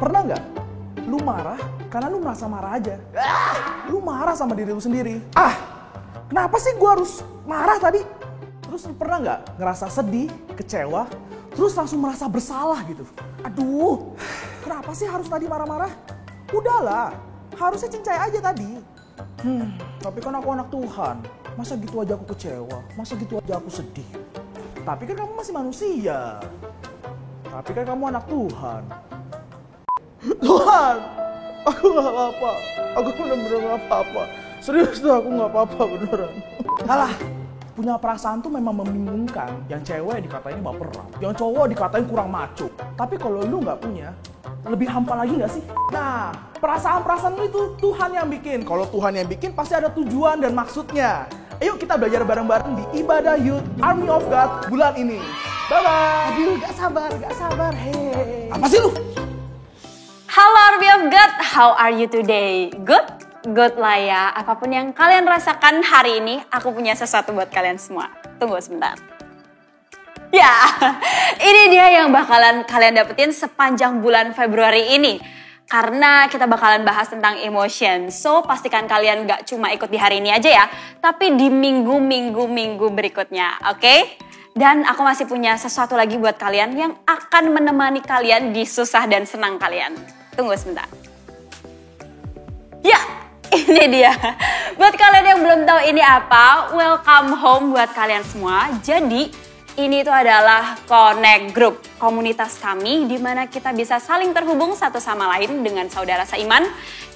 Pernah nggak lu marah karena lu merasa marah aja? Lu marah sama diri lu sendiri. Kenapa sih gua harus marah tadi? Terus lu pernah nggak ngerasa sedih, kecewa, terus langsung merasa bersalah gitu? Aduh, kenapa sih harus tadi marah-marah? Udahlah, harusnya cincai aja tadi. Tapi kan aku anak Tuhan, masa gitu aja aku kecewa, masa gitu aja aku sedih. Tapi kan kamu masih manusia. Tapi kan kamu anak Tuhan. Tuhan, aku gak apa-apa. Aku bener-bener gak apa-apa. Serius tuh, aku gak apa-apa beneran. Alah, punya perasaan tuh memang membingungkan. Yang cewek dikatain baperan, yang cowok dikatain kurang maco. Tapi kalau lu gak punya, lebih hampa lagi gak sih? Nah, perasaan-perasaan lu itu Tuhan yang bikin. Kalau Tuhan yang bikin, pasti ada tujuan dan maksudnya. Ayo kita belajar bareng-bareng di Ibadah Youth Army of God bulan ini. Bye-bye. Aduh, gak sabar. Hey. Apa sih lu? Halo Army of God, how are you today? Good? Good lah ya. Apapun yang kalian rasakan hari ini, aku punya sesuatu buat kalian semua. Tunggu sebentar. Ya, ini dia yang bakalan kalian dapetin sepanjang bulan Februari ini. Karena kita bakalan bahas tentang emotion. So, pastikan kalian gak cuma ikut di hari ini aja ya. Tapi di minggu berikutnya, oke? Dan aku masih punya sesuatu lagi buat kalian yang akan menemani kalian di susah dan senang kalian. Tunggu sebentar. Ya, ini dia. Buat kalian yang belum tahu ini apa, welcome home buat kalian semua. Jadi, ini itu adalah Connect Group, komunitas kami di mana kita bisa saling terhubung satu sama lain dengan saudara seiman.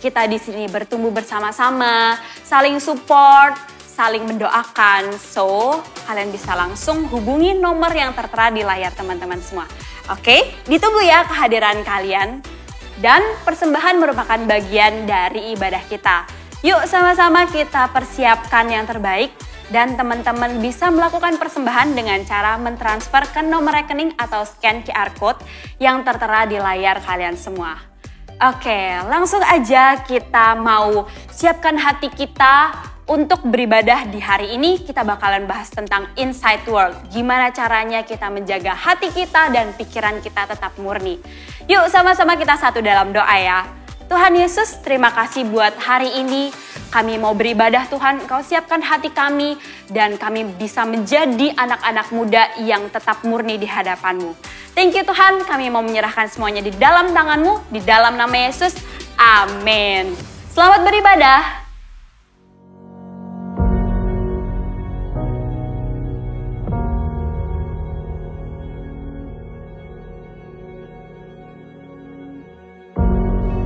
Kita di sini bertumbuh bersama-sama, saling support, saling mendoakan. So, kalian bisa langsung hubungi nomor yang tertera di layar teman-teman semua. Oke, ditunggu ya kehadiran kalian. Dan persembahan merupakan bagian dari ibadah kita. Yuk sama-sama kita persiapkan yang terbaik. Dan teman-teman bisa melakukan persembahan dengan cara mentransfer ke nomor rekening atau scan QR Code yang tertera di layar kalian semua. Oke, langsung aja kita mau siapkan hati kita untuk beribadah di hari ini. Kita bakalan bahas tentang inside world. Gimana caranya kita menjaga hati kita dan pikiran kita tetap murni. Yuk sama-sama kita satu dalam doa ya. Tuhan Yesus, terima kasih buat hari ini. Kami mau beribadah Tuhan, Engkau siapkan hati kami dan kami bisa menjadi anak-anak muda yang tetap murni di hadapan-Mu. Thank you Tuhan, kami mau menyerahkan semuanya di dalam tangan-Mu, di dalam nama Yesus. Amin. Selamat beribadah.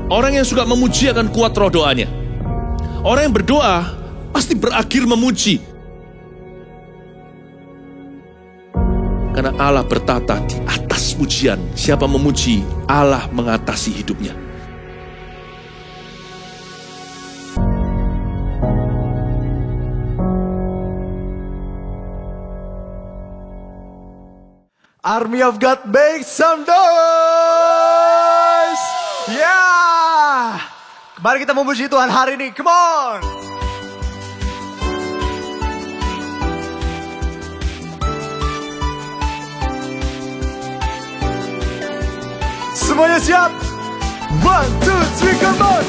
Orang yang suka memuji akan kuat roh doanya. Orang yang berdoa pasti berakhir memuji. Karena Allah bertata di atas pujian. Siapa memuji, Allah mengatasi hidupnya. Army of God, make some noise! Yeah! Mari kita memuji Tuhan hari ini, come on! Semuanya siap? 1, 2, 3, come on!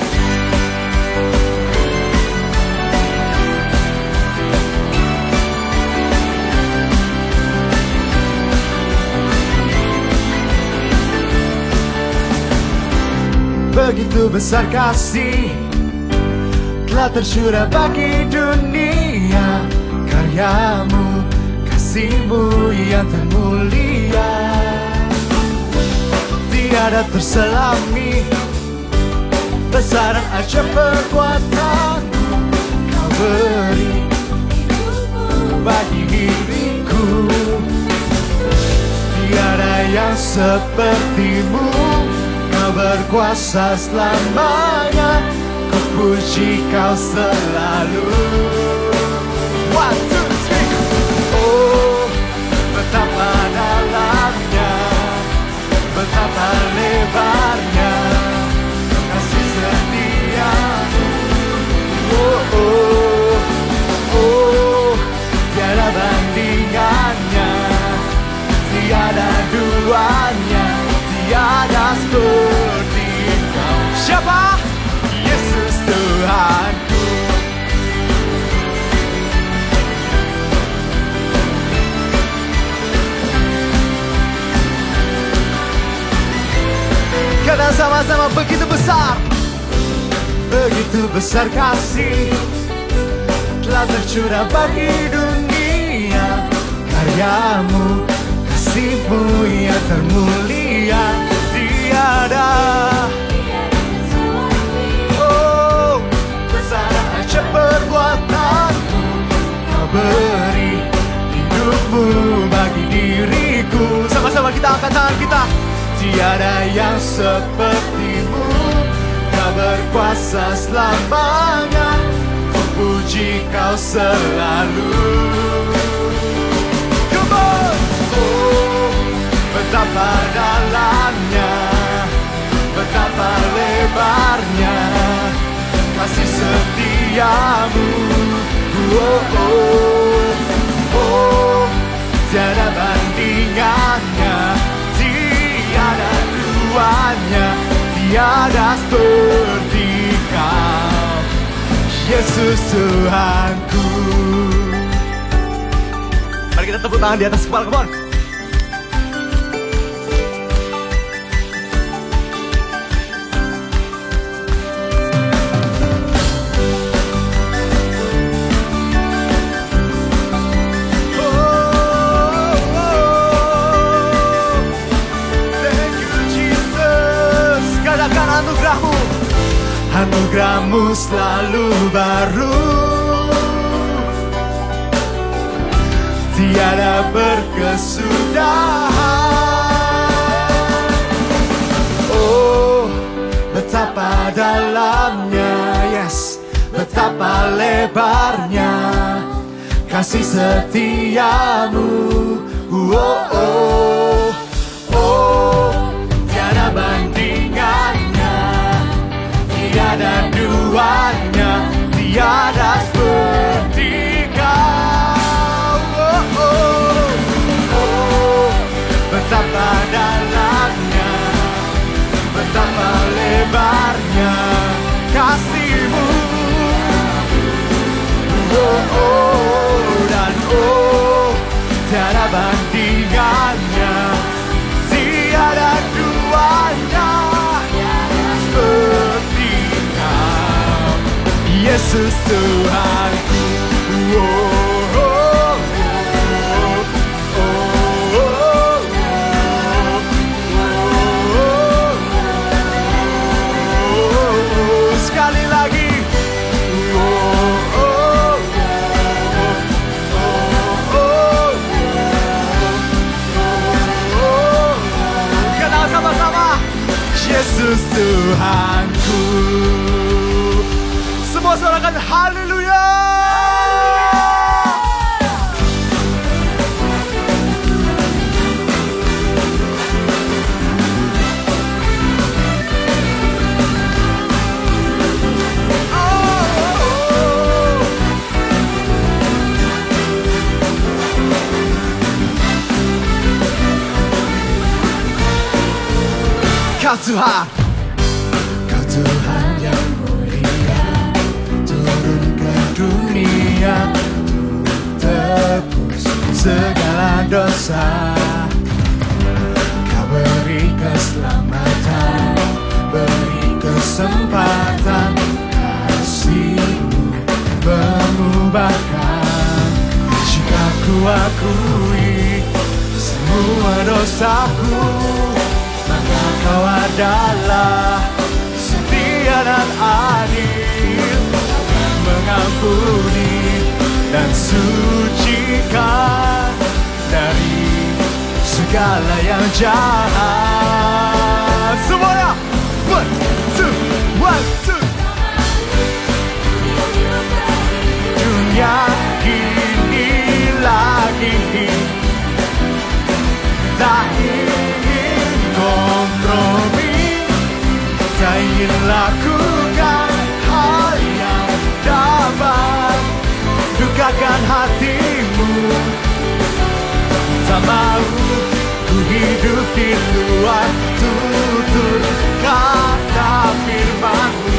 Begitu besar kasih telah tercurah bagi dunia, karyamu, kasihmu yang termulia tiada terselami, besaran ajaib perbuatanmu kau beri bagi diriku, tiada yang sepertimu. Kau berkuasa selamanya, kau puji kau selalu. 1, 2, 3. Oh, betapa dalamnya, betapa lebarnya kasih setiamu. Oh, oh, oh, tiada bandingannya, tiada duanya. Tiada seperti Bersama-sama begitu besar kasih telah tercurah bagi dunia. Karyamu, kasihmu yang termulia tiada. Oh, besar aja perbuatanmu, kau beri hidupmu bagi diriku. Sama-sama kita angkat tangan kita. Tiada yang sepertimu, kau berkuasa selamanya, puji kau selalu. Come on! Oh, betapa dalamnya, betapa lebarnya kasih setiamu. Oh, oh, oh, tiada bandingannya, tiada duanya, tiada seperti kau, Yesus Tuhanku. Mari kita tepuk tangan di atas kepala, come on. Anugerahmu selalu baru, tiada berkesudahan. Oh, betapa dalamnya, yes, betapa lebarnya kasih setiamu. Oh, oh, oh, tiada bandingannya, tiada duanya, tiada seperti kau. Oh, oh, oh, betapa dalamnya, betapa lebarnya kasih-Mu. Oh, oh, dan oh, tiada bandingannya, tiada duanya seperti kau, Yesus Tuhanku. Oh, oh, oh, oh, oh, sekali lagi. Oh, oh, kenal sama-sama, Yesus Tuhanku. Semua sorakan haleluya. Kau Tuhan, Kau Tuhan yang mulia, turun ke dunia untuk tebus segala dosa. Kau beri keselamatan, beri kesempatan, kasih-Mu mengubahkan. Jika ku akui semua dosaku, maka Kau adalah setia dan adil, mengampuni dan sucikan dari segala yang jahat. Semuanya, one, two. Dunia kini lagi tak ingin kompromi, tak ingin lakukan hal yang dapat dukakan hati-Mu. Tak mau ku hidup di luar tutur kata firman-Mu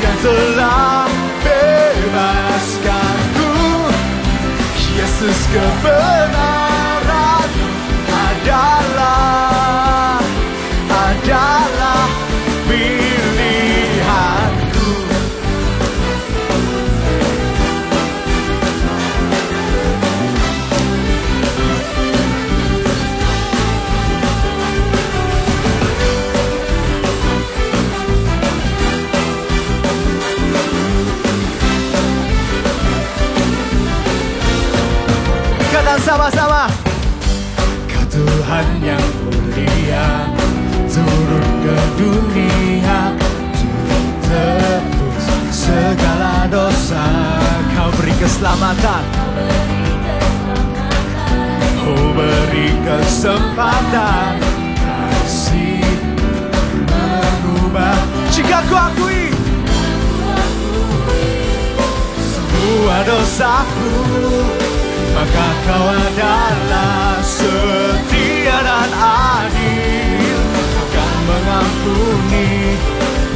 yang telah bebaskanku. Yesus, kebenaran adalah keselamatan. Oh beri kesempatan, kasih mengubah. Jika ku akui semua dosaku, maka kau adalah setia dan adil, akan mengampuni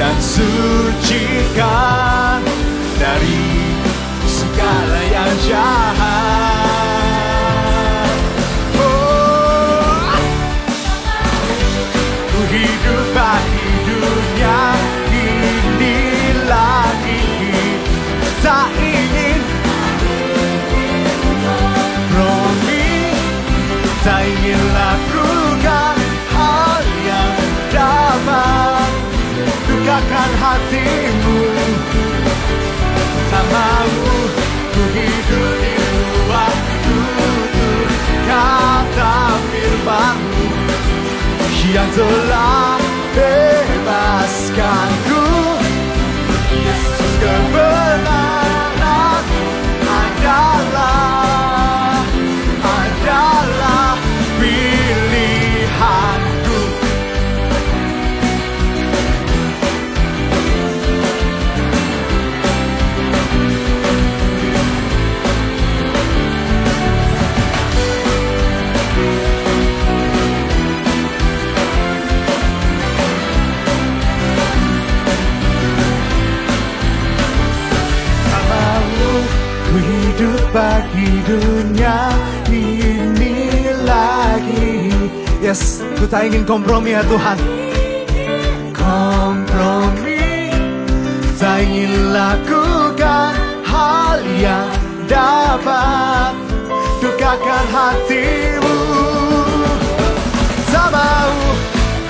dan sucikan dari segala yang jahat. Oh, ku hidup bagi dunia ini lagi, tak ingin tak ingin lakukan hal yang dapat dukakan hatimu. Tak mau ku hidup di luar tutur kata firman-Mu yang telah bebaskanku. Yesus, kebenaran-Mu adalah pilihanku. Tak mau ku hidup bagi dunia ini lagi. Yes, ku tak ingin kompromi ya Tuhan. Kompromi, tak ingin lakukan hal yang dapat dukakan hatimu. Tak mau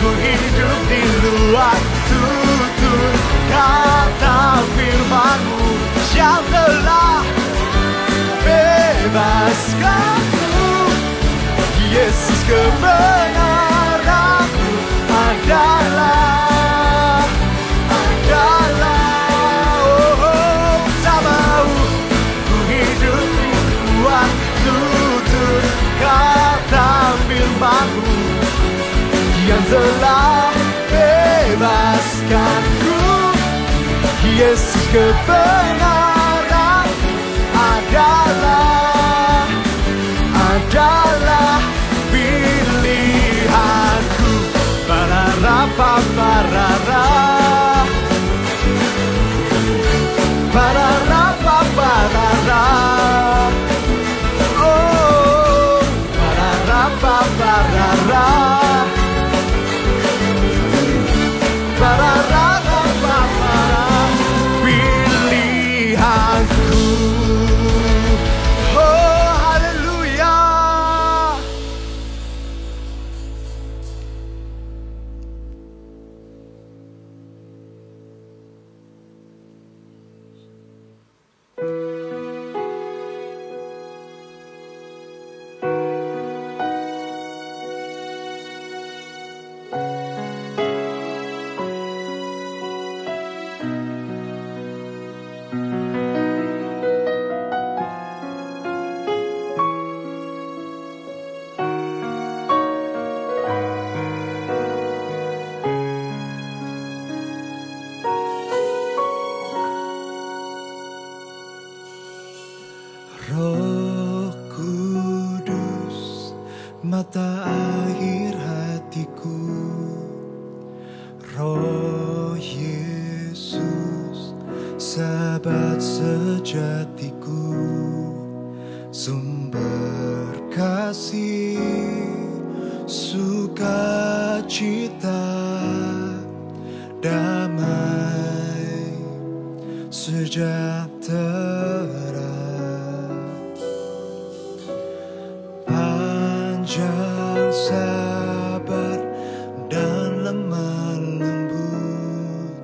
ku hidup di luar tutur kata firman-Mu yang telah bebaskanku. Yesus, kebenaran-Mu adalah oh, tak mau ku hidup di luar tutur kata firman-Mu yang telah bebaskanku. Yesus, kebenaran adalah pilihanku. Pararapa parara, pararapa parara, oh pararapa parara, pararapa parara, pilihanku. Oh haleluya. Roh Kudus, mata air hatiku. Roh Yesus, sahabat sejatiku. Sumber kasih, sukacita, damai, sejahtera. Panjang sabar dan lemah lembut,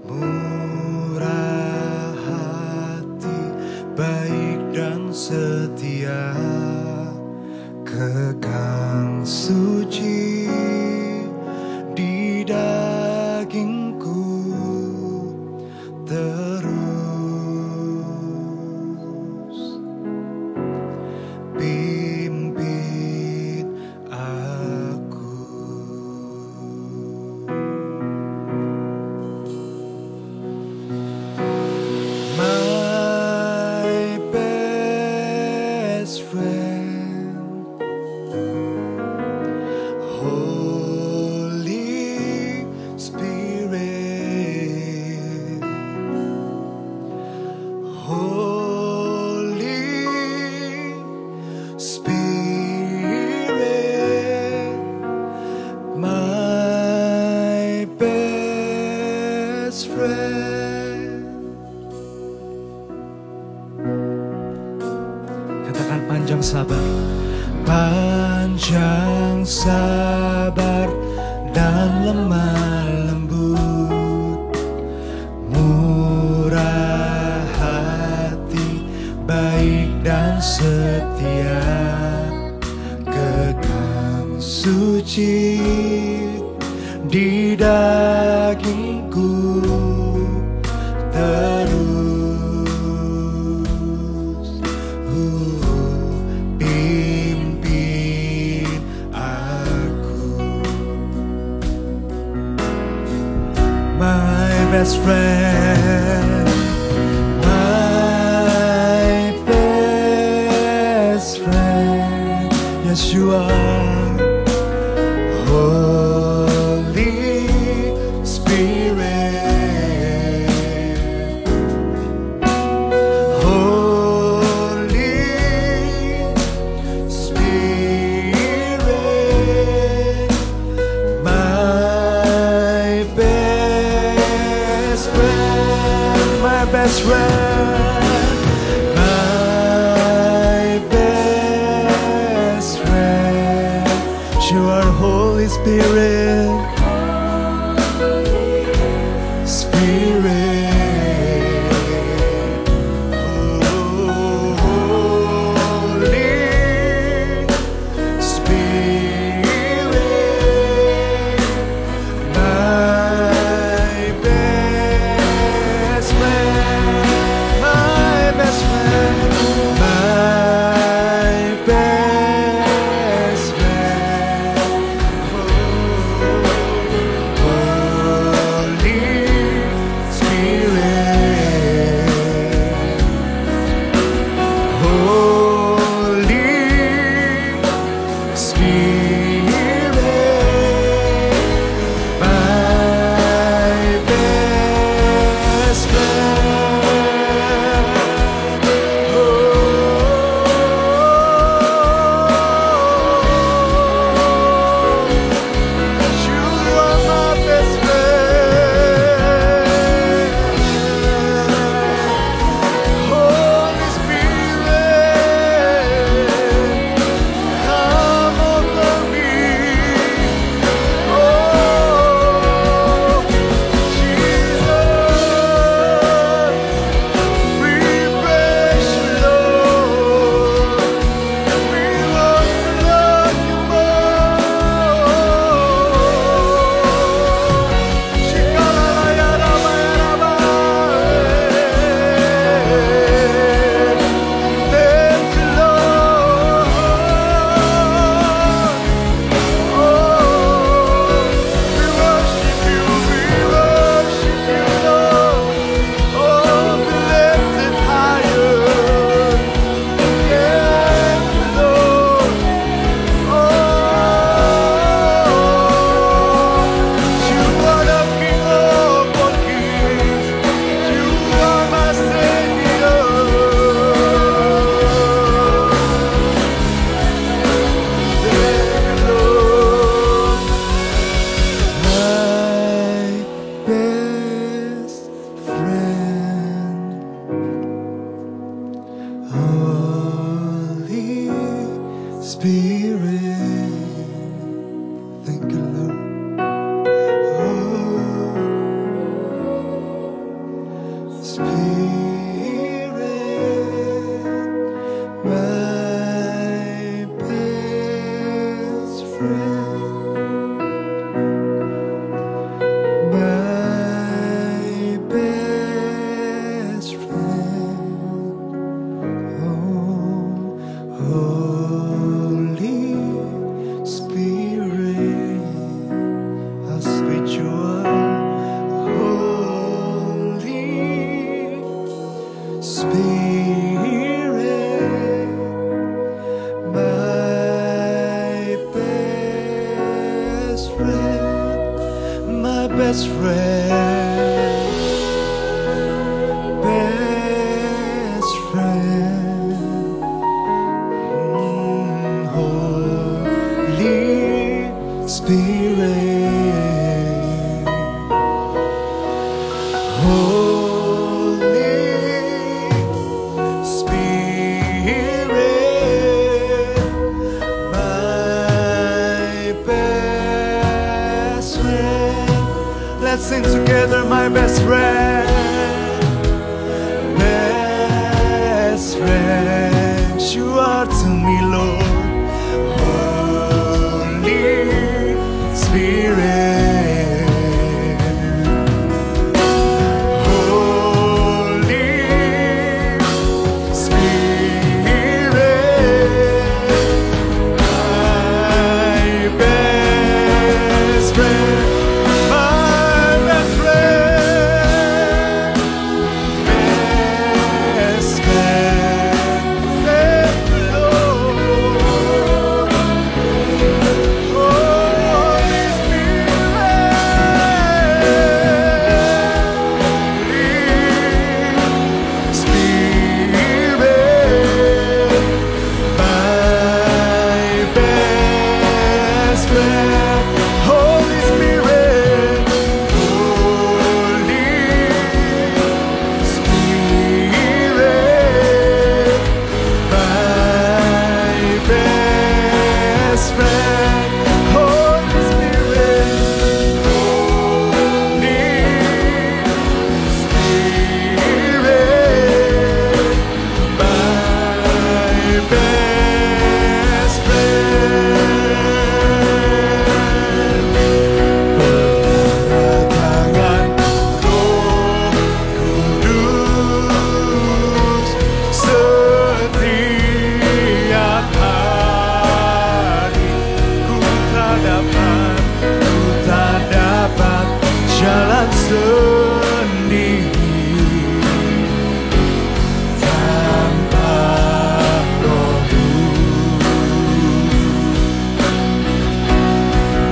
murah hati, baik dan setia, kekang suci di dagingku terus best friend. Katakan panjang sabar. Panjang sabar dan lemah lembut, murah hati, baik dan setia, kekang suci di dagingku terus pimpin aku. My best friend, my best friend, yes you are. Holy Spirit, Holy Spirit, my best friend, my best friend, my best friend. You are Holy Spirit, Spirit, Holy Spirit, my best friend, my best friend, my best friend. Holy Spirit, Holy Spirit, my best friend. You are my best friend. Holy Spirit, come over me. Oh, Jesus, we praise you, Lord. We want to love you more. Thank you, Lord. Oh, we worship you, Lord. Oh, be lifted higher. Thank you, Lord. Oh, you are the King of all kings. You are my Savior. Thank you, Lord. My best friend, Holy Spirit. Thank you, Lord. Spirit, my best friend, my best friend. Oh, Holy Spirit, how sweet you are. Holy Spirit, my best friend, my best friend, best friend. Holy Spirit, let's sing together, my best friend. Best friend, you are to me, Lord. Holy Spirit, Holy Spirit, my best friend, my best friend, best friend, say Lord. Holy Spirit, my best friend. Holy Spirit, Holy Spirit, my best friend. Holy Spirit, Holy Spirit, my best friend. Tangan Roh Kudus setiap hari ku tak dapat jalan sendiri tanpa Rohmu.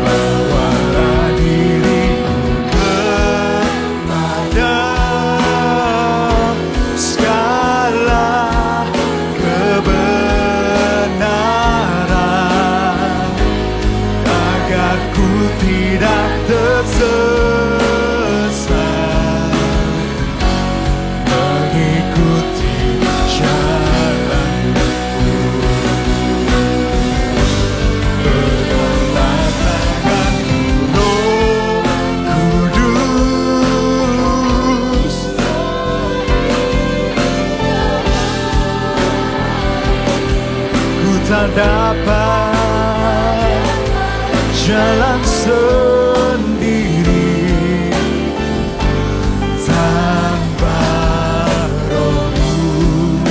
Bawalah diriku kepada segala kebenaran, agar ku tidak tersesat, mengikuti jalanmu. Peganglah tanganku, Roh Kudus, ku tak dapat jalan sendiri tanpa Rohmu.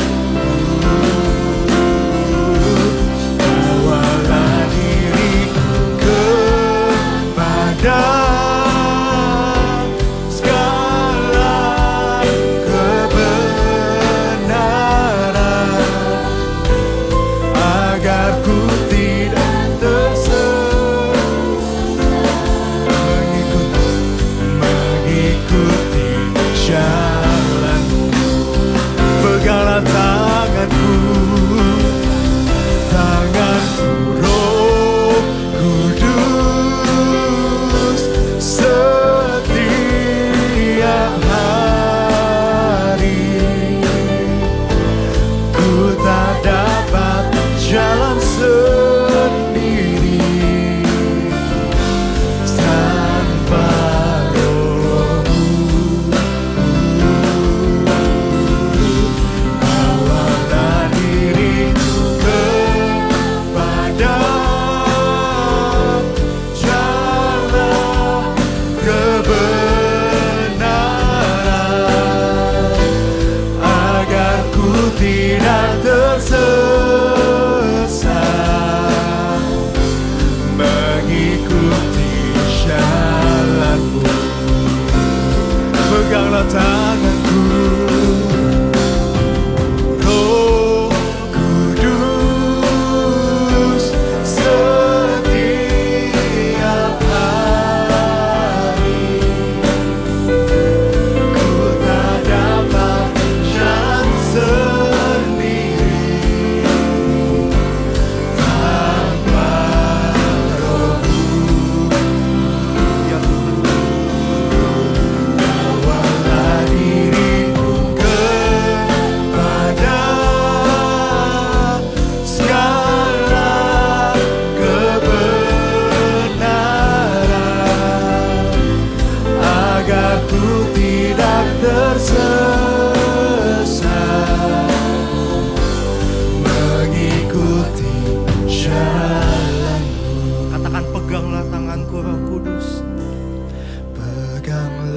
Bawalah diriku kepada segala kebenaran, agar ku tidak mengikuti jalanmu. Peganglah tanganku, tanganku, Roh Kudus setiap hari. Ku tak dapat jalan sendiri tanpa Rohmu. Bawalah diriku kepada jalan kebenaran, agar ku tidak tersesat, mengikuti jalanmu. Peganglah tanganku, Roh Kudus setiap hari. Ku tak dapat jalan sendiri tanpa Rohmu. Ya Tuhan, bawalah diri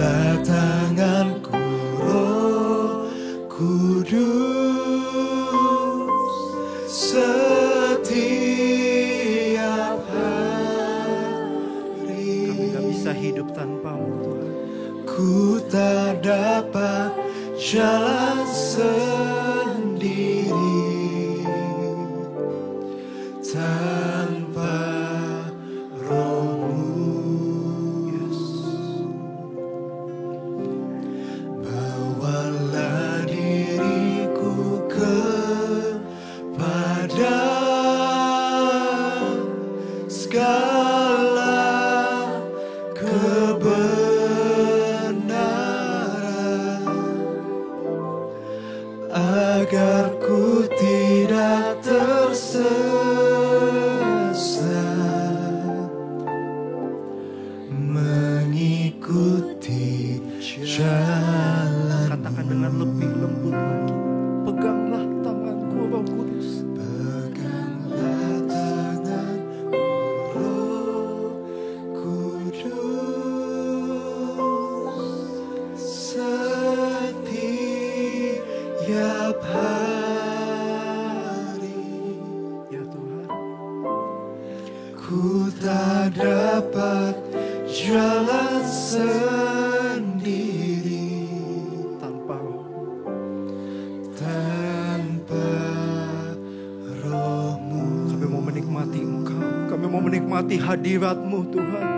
Baulah tanganku Roh Kudus setiap hari. Kami gak bisa hidup tanpa-Mu Tuhan. Ku tak dapat jalan sendiri tanpa Roh-Mu. Bawalah diriku kepada segala kebenaran, agar ku tidak tersesat mengikuti jalan. Katakan dengan lebih lembut lagi. Peganglah tanganku Roh Kudus. Peganglah tanganku Roh Kudus setiap hari. Ya Tuhan. Ku tak dapat jalan sendiri Tanpa Roh. tanpa Roh-Mu. Kami mau menikmati Engkau. Kami mau menikmati hadirat-Mu Tuhan.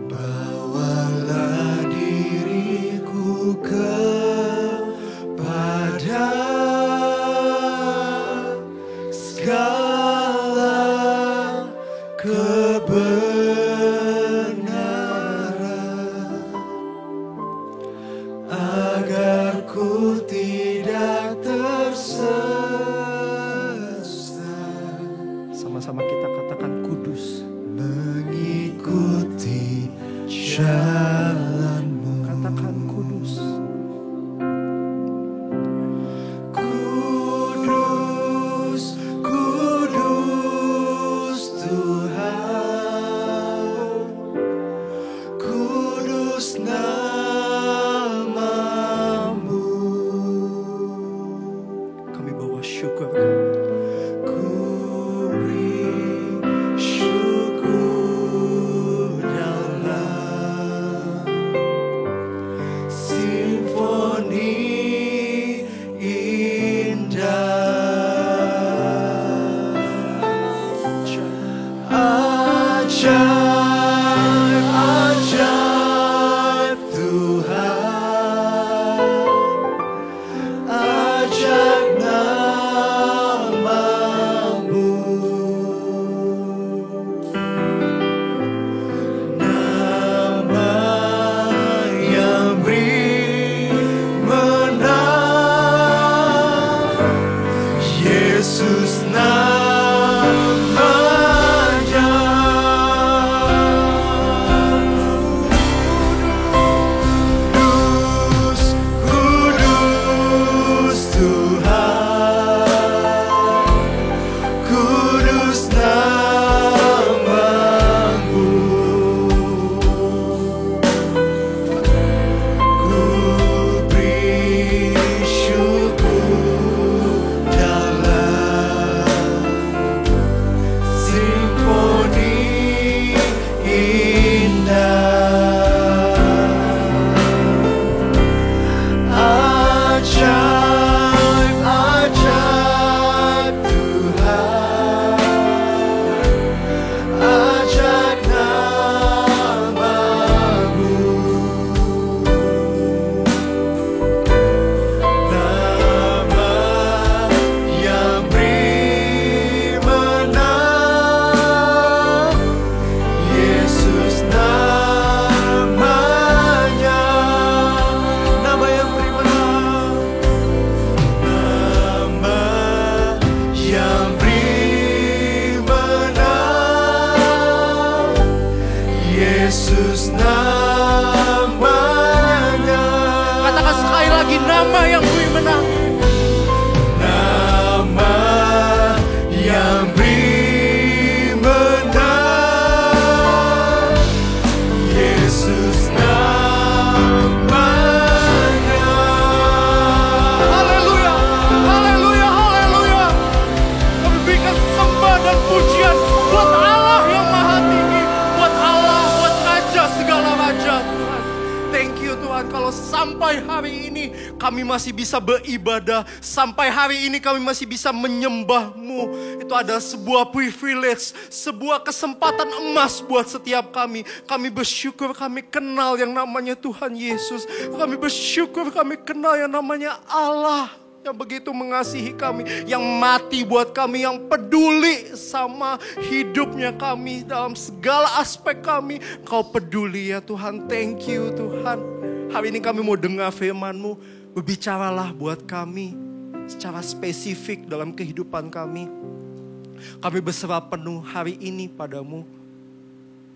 Bawalah diriku kepada segala kebenaran, agar ku tidak tersesat Sama-sama kita katakan kudus. mengikuti jalan-Mu. Katakan kudus. Kudus, kudus Tuhan, kudus nama-Mu. Kami bawa syukur. Ku beri syukur dalam simfoni indah. Ajaib, ajaib Tuhan, ajaib nama-Mu. Nama yang beri menang, Yesus namanya. Kudus, kudus Tuhan, kudus nama-Mu. Ku beri syukur dalam simfoni indah. Ajaib, ajaib Tuhan, ajaib nama-Mu. Nama yang beri menang, Yesus namanya. Nama yang beri menang, nama yang beri menang, Yesus namanya. Katakan sekali lagi, nama yang beri menang. Nama yang beri menang, Yesus namanya. Tuhan, kalau sampai hari ini kami masih bisa beribadah, sampai hari ini kami masih bisa menyembah-Mu. Itu adalah sebuah privilege, sebuah kesempatan emas buat setiap kami. Kami bersyukur kami kenal yang namanya Tuhan Yesus. Kami bersyukur kami kenal yang namanya Allah yang begitu mengasihi kami, yang mati buat kami, yang peduli sama hidupnya kami dalam segala aspek kami. Kau peduli ya Tuhan, thank you Tuhan. Hari ini kami mau dengar firman-Mu, berbicaralah buat kami secara spesifik dalam kehidupan kami. Kami berserah penuh hari ini padamu.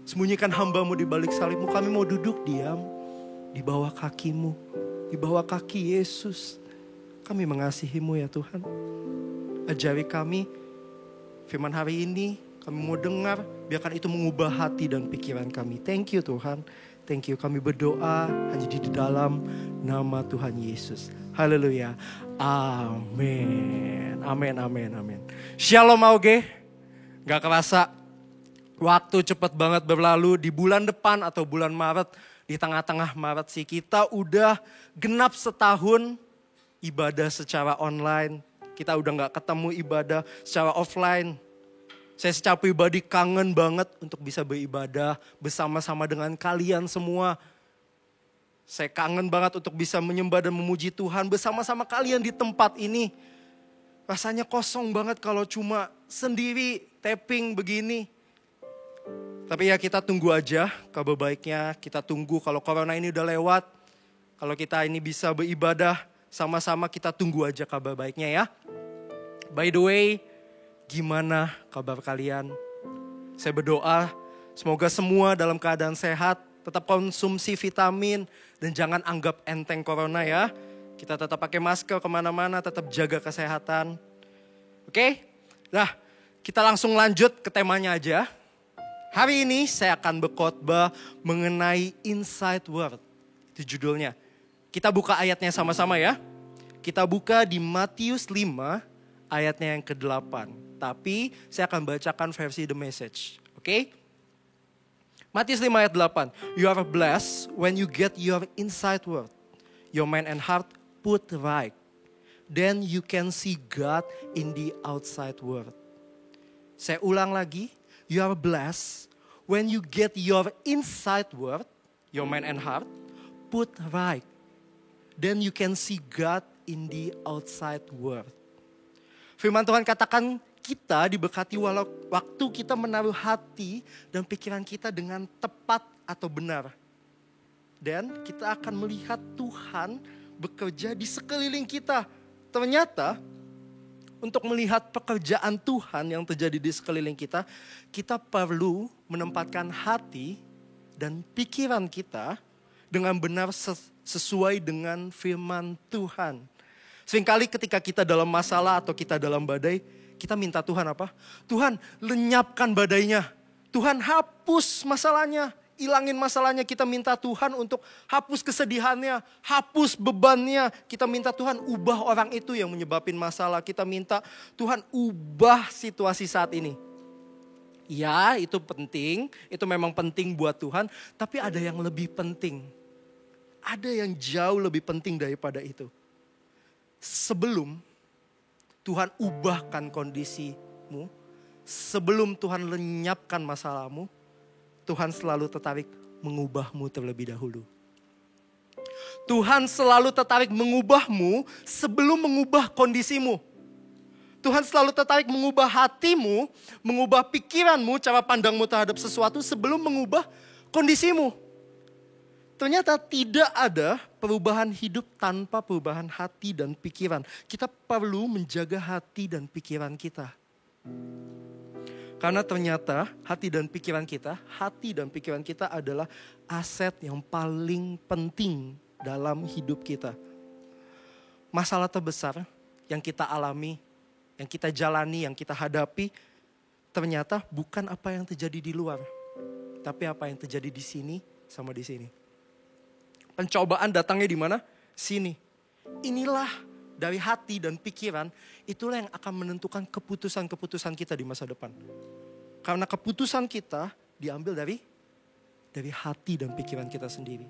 Sembunyikan hamba-Mu di balik salib-Mu, kami mau duduk diam di bawah kaki-Mu, di bawah kaki Yesus. Kami mengasihi-Mu ya Tuhan. Ajari kami firman hari ini, kami mau dengar, biarkan itu mengubah hati dan pikiran kami. Thank you Tuhan, thank you. Kami berdoa hanya di dalam nama Tuhan Yesus. Haleluya, amin, amin, amin, amin. Shalom Auge, gak kerasa waktu cepat banget berlalu. Di bulan depan atau bulan Maret, di tengah-tengah Maret sih, kita udah genap setahun ibadah secara online. Kita udah gak ketemu ibadah secara offline. Saya secara pribadi kangen banget untuk bisa beribadah bersama-sama dengan kalian semua. Saya kangen banget untuk bisa menyembah dan memuji Tuhan bersama-sama kalian di tempat ini. Rasanya kosong banget kalau cuma sendiri tapping begini. Tapi ya kita tunggu aja kabar baiknya. Kita tunggu kalau corona ini udah lewat. Kalau kita ini bisa beribadah sama-sama, kita tunggu aja kabar baiknya ya. By the way, gimana kabar kalian? Saya berdoa semoga semua dalam keadaan sehat, tetap konsumsi vitamin, dan jangan anggap enteng corona ya. Kita tetap pakai masker kemana-mana, tetap jaga kesehatan. Oke? Nah, kita langsung lanjut ke temanya aja. Hari ini saya akan berkhotbah mengenai Inside Word. Itu judulnya. Kita buka ayatnya sama-sama ya. Kita buka di Matius 5 ayatnya yang ke-8. Tapi saya akan bacakan versi The Message. Oke? Matius 5 ayat 8. You are blessed when you get your inside word. Your mind and heart put right. Then you can see God in the outside world. Saya ulang lagi. You are blessed when you get your inside word. Your mind and heart put right. Then you can see God in the outside world. Firman Tuhan katakan kita diberkati walau waktu kita menaruh hati dan pikiran kita dengan tepat atau benar. Dan kita akan melihat Tuhan bekerja di sekeliling kita. Ternyata untuk melihat pekerjaan Tuhan yang terjadi di sekeliling kita, kita perlu menempatkan hati dan pikiran kita dengan benar sesuai dengan firman Tuhan. Seringkali ketika kita dalam masalah atau kita dalam badai, kita minta Tuhan apa? Tuhan lenyapkan badainya. Tuhan hapus masalahnya. Ilangin masalahnya. Kita minta Tuhan untuk hapus kesedihannya. Hapus bebannya. Kita minta Tuhan ubah orang itu yang menyebabkan masalah. Kita minta Tuhan ubah situasi saat ini. Ya, itu penting. Itu memang penting buat Tuhan. Tapi ada yang lebih penting. Ada yang jauh lebih penting daripada itu. Sebelum Tuhan ubahkan kondisimu, sebelum Tuhan lenyapkan masalahmu, Tuhan selalu tertarik mengubahmu terlebih dahulu. Tuhan selalu tertarik mengubahmu sebelum mengubah kondisimu. Tuhan selalu tertarik mengubah hatimu, mengubah pikiranmu, cara pandangmu terhadap sesuatu sebelum mengubah kondisimu. Ternyata tidak ada perubahan hidup tanpa perubahan hati dan pikiran. Kita perlu menjaga hati dan pikiran kita. Karena ternyata hati dan pikiran kita adalah aset yang paling penting dalam hidup kita. Masalah terbesar yang kita alami, yang kita jalani, yang kita hadapi, ternyata bukan apa yang terjadi di luar. Tapi apa yang terjadi di sini sama di sini. Pencobaan datangnya di mana? Sini. Inilah dari hati dan pikiran, itulah yang akan menentukan keputusan-keputusan kita di masa depan. Karena keputusan kita diambil dari hati dan pikiran kita sendiri.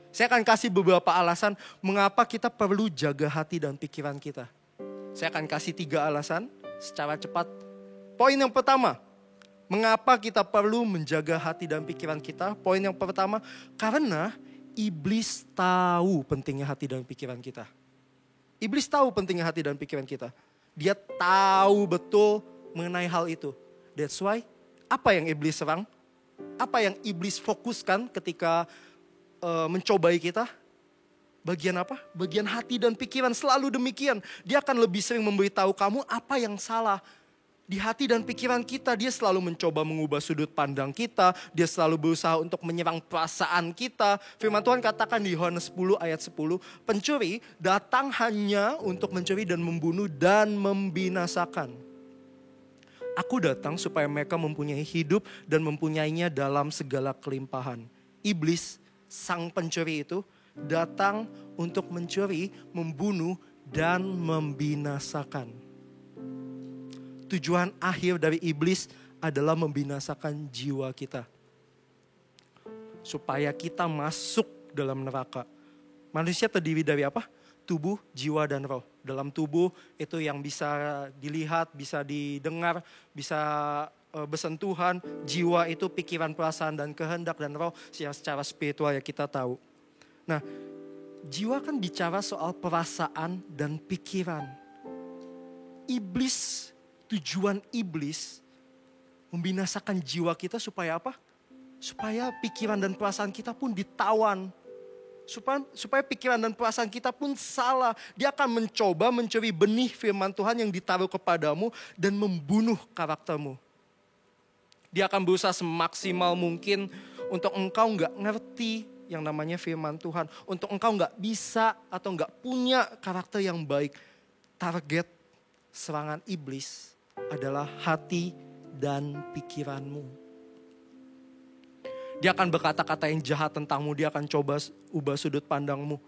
Saya akan kasih beberapa alasan mengapa kita perlu jaga hati dan pikiran kita. Saya akan kasih 3 alasan secara cepat. Poin yang pertama, mengapa kita perlu menjaga hati dan pikiran kita? Poin yang pertama, karena iblis tahu pentingnya hati dan pikiran kita. Iblis tahu pentingnya hati dan pikiran kita. Dia tahu betul mengenai hal itu. That's why, apa yang iblis serang? Apa yang iblis fokuskan ketika mencobai kita? Bagian apa? Bagian hati dan pikiran, selalu demikian. Dia akan lebih sering memberitahu kamu apa yang salah. Di hati dan pikiran kita, dia selalu mencoba mengubah sudut pandang kita. Dia selalu berusaha untuk menyerang perasaan kita. Firman Tuhan katakan di Yohanes 10 ayat 10, pencuri datang hanya untuk mencuri dan membunuh dan membinasakan. Aku datang supaya mereka mempunyai hidup dan mempunyainya dalam segala kelimpahan. Iblis, sang pencuri itu, datang untuk mencuri, membunuh, dan membinasakan. Tujuan akhir dari iblis adalah membinasakan jiwa kita. Supaya kita masuk dalam neraka. Manusia terdiri dari apa? Tubuh, jiwa, dan roh. Dalam tubuh itu yang bisa dilihat, bisa didengar, bisa bersentuhan. Jiwa itu pikiran, perasaan, dan kehendak, dan roh yang secara spiritual ya kita tahu. Nah, jiwa kan bicara soal perasaan dan pikiran. Iblis, tujuan iblis membinasakan jiwa kita supaya apa? Supaya pikiran dan perasaan kita pun ditawan. Supaya pikiran dan perasaan kita pun salah. Dia akan mencoba mencuri benih firman Tuhan yang ditaruh kepadamu dan membunuh karaktermu. Dia akan berusaha semaksimal mungkin untuk engkau gak ngerti yang namanya firman Tuhan. Untuk engkau gak bisa atau gak punya karakter yang baik. Target serangan iblis adalah hati dan pikiranmu. Dia akan berkata-kata yang jahat tentangmu. Dia akan coba ubah sudut pandangmu.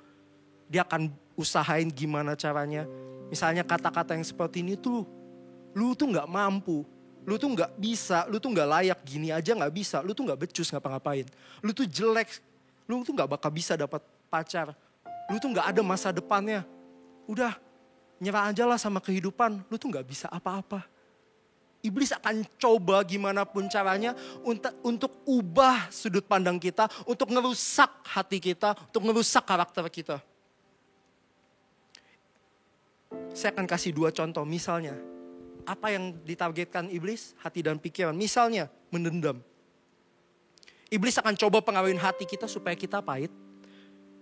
Dia akan usahain gimana caranya. Misalnya kata-kata yang seperti ini tuh, lu tuh gak mampu. Lu tuh gak bisa, lu tuh gak layak, gini aja gak bisa. Lu tuh gak becus ngapa-ngapain. Lu tuh jelek, lu tuh gak bakal bisa dapat pacar. Lu tuh gak ada masa depannya. Udah, nyerah aja lah sama kehidupan. Lu tuh gak bisa apa-apa. Iblis akan coba gimana pun caranya untuk ubah sudut pandang kita, untuk ngerusak hati kita, untuk ngerusak karakter kita. Saya akan kasih 2 contoh. Misalnya, apa yang ditargetkan iblis? Hati dan pikiran. Misalnya, mendendam. Iblis akan coba pengaruhin hati kita supaya kita pahit.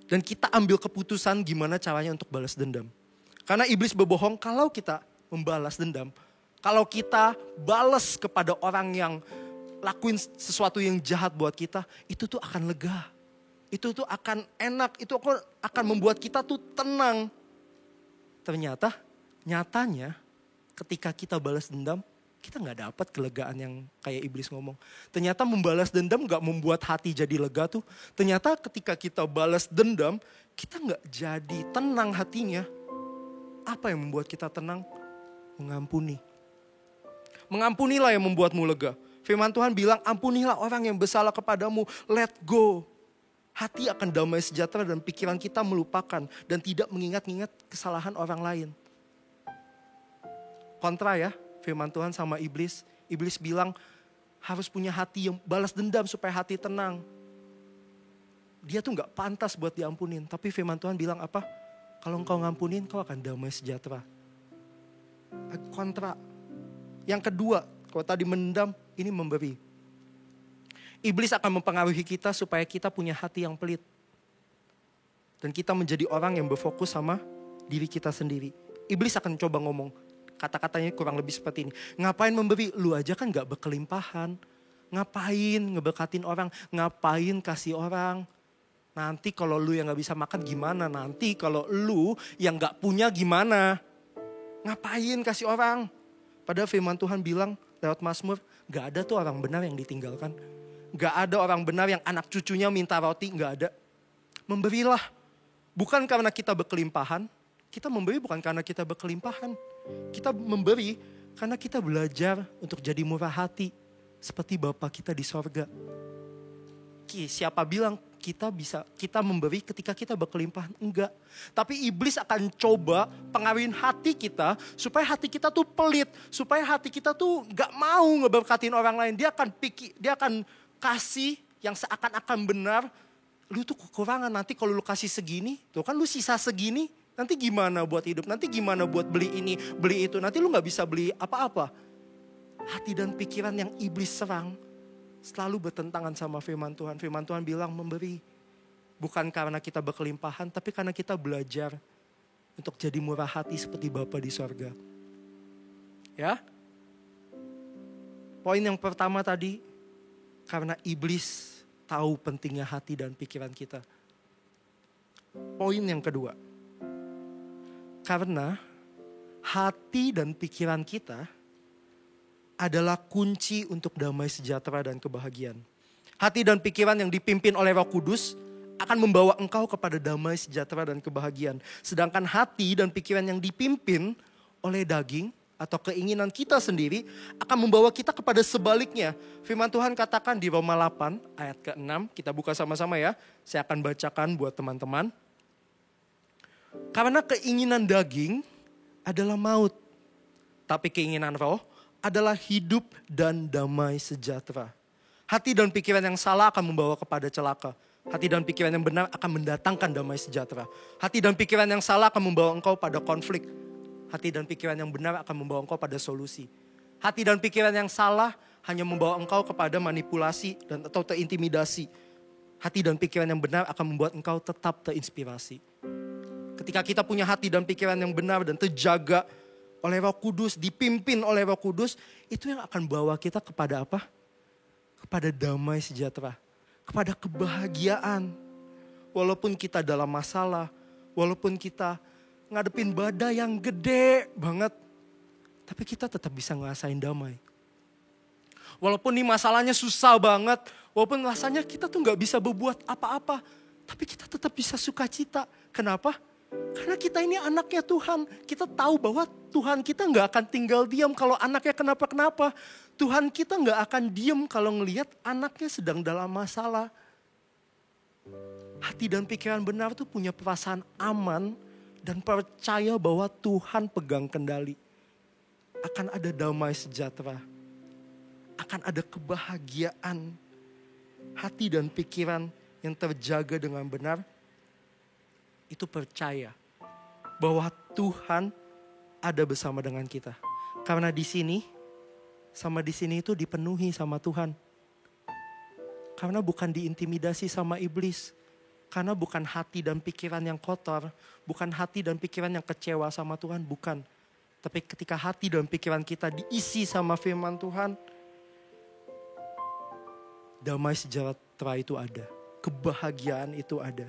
Dan kita ambil keputusan gimana caranya untuk balas dendam. Karena iblis berbohong kalau kita membalas dendam. Kalau kita balas kepada orang yang lakuin sesuatu yang jahat buat kita, itu tuh akan lega. Itu tuh akan enak, itu akan membuat kita tuh tenang. Ternyata, nyatanya ketika kita balas dendam, kita gak dapat kelegaan yang kayak iblis ngomong. Ternyata membalas dendam gak membuat hati jadi lega tuh. Ternyata ketika kita balas dendam, kita gak jadi tenang hatinya. Apa yang membuat kita tenang? Mengampuni. Mengampunilah yang membuatmu lega. Firman Tuhan bilang, ampunilah orang yang bersalah kepadamu. Let go. Hati akan damai sejahtera dan pikiran kita melupakan. Dan tidak mengingat-ingat kesalahan orang lain. Kontra ya, firman Tuhan sama iblis. Iblis bilang, harus punya hati yang balas dendam supaya hati tenang. Dia tuh gak pantas buat diampunin. Tapi firman Tuhan bilang apa? Kalau engkau ngampunin, kau akan damai sejahtera. Kontra. Yang kedua, kalau tadi mendendam, ini memberi. Iblis akan mempengaruhi kita supaya kita punya hati yang pelit. Dan kita menjadi orang yang berfokus sama diri kita sendiri. Iblis akan coba ngomong, kata-katanya kurang lebih seperti ini. Ngapain memberi? Lu aja kan gak berkelimpahan. Ngapain ngeberkatin orang? Ngapain kasih orang? Nanti kalau lu yang gak bisa makan gimana? Nanti kalau lu yang gak punya gimana? Ngapain kasih orang? Padahal firman Tuhan bilang lewat Mazmur, gak ada tuh orang benar yang ditinggalkan. Gak ada orang benar yang anak cucunya minta roti, gak ada. Memberilah. Bukan karena kita berkelimpahan, kita memberi bukan karena kita berkelimpahan. Kita memberi karena kita belajar untuk jadi murah hati. Seperti Bapa kita di sorga. Siapa bilang kita memberi ketika kita berkelimpahan? Enggak. Tapi iblis akan coba pengaruhin hati kita supaya hati kita tuh pelit, supaya hati kita tuh nggak mau ngeberkatin orang lain. Dia akan kasih yang seakan-akan benar. Lu tuh kekurangan, nanti kalau lu kasih segini, tuh kan lu sisa segini, nanti gimana buat hidup, nanti gimana buat beli ini, beli itu, nanti lu gak bisa beli apa-apa. Hati dan pikiran yang iblis serang selalu bertentangan sama firman Tuhan. Firman Tuhan bilang memberi bukan karena kita berkelimpahan, tapi karena kita belajar untuk jadi murah hati seperti Bapa di sorga. Ya, poin yang pertama tadi, karena iblis tahu pentingnya hati dan pikiran kita. Poin yang kedua, karena hati dan pikiran kita adalah kunci untuk damai sejahtera dan kebahagiaan. Hati dan pikiran yang dipimpin oleh Roh Kudus akan membawa engkau kepada damai sejahtera dan kebahagiaan. Sedangkan hati dan pikiran yang dipimpin oleh daging atau keinginan kita sendiri akan membawa kita kepada sebaliknya. Firman Tuhan katakan di Roma 8 ayat ke-6, kita buka sama-sama ya. Saya akan bacakan buat teman-teman. Karena keinginan daging adalah maut, tapi keinginan roh adalah hidup dan damai sejahtera. Hati dan pikiran yang salah akan membawa kepada celaka. Hati dan pikiran yang benar akan mendatangkan damai sejahtera. Hati dan pikiran yang salah akan membawa engkau pada konflik. Hati dan pikiran yang benar akan membawa engkau pada solusi. Hati dan pikiran yang salah hanya membawa engkau kepada manipulasi atau terintimidasi. Hati dan pikiran yang benar akan membuat engkau tetap terinspirasi. Ketika kita punya hati dan pikiran yang benar dan terjaga oleh Roh Kudus, dipimpin oleh Roh Kudus, itu yang akan bawa kita kepada apa? Kepada damai sejahtera, kepada kebahagiaan. Walaupun kita dalam masalah, walaupun kita ngadepin badai yang gede banget, tapi kita tetap bisa ngerasain damai. Walaupun nih masalahnya susah banget, walaupun rasanya kita tuh gak bisa berbuat apa-apa, tapi kita tetap bisa sukacita. Kenapa? Karena kita ini anaknya Tuhan. Kita tahu bahwa Tuhan kita gak akan tinggal diam kalau anaknya kenapa-kenapa. Tuhan kita gak akan diam kalau ngelihat anaknya sedang dalam masalah. Hati dan pikiran benar tuh punya perasaan aman dan percaya bahwa Tuhan pegang kendali. Akan ada damai sejahtera. Akan ada kebahagiaan. Hati dan pikiran yang terjaga dengan benar, itu percaya bahwa Tuhan ada bersama dengan kita. Karena di sini, sama di sini itu dipenuhi sama Tuhan. Karena bukan diintimidasi sama iblis. Karena bukan hati dan pikiran yang kotor, bukan hati dan pikiran yang kecewa sama Tuhan, bukan. Tapi ketika hati dan pikiran kita diisi sama firman Tuhan, damai sejahtera itu ada, kebahagiaan itu ada.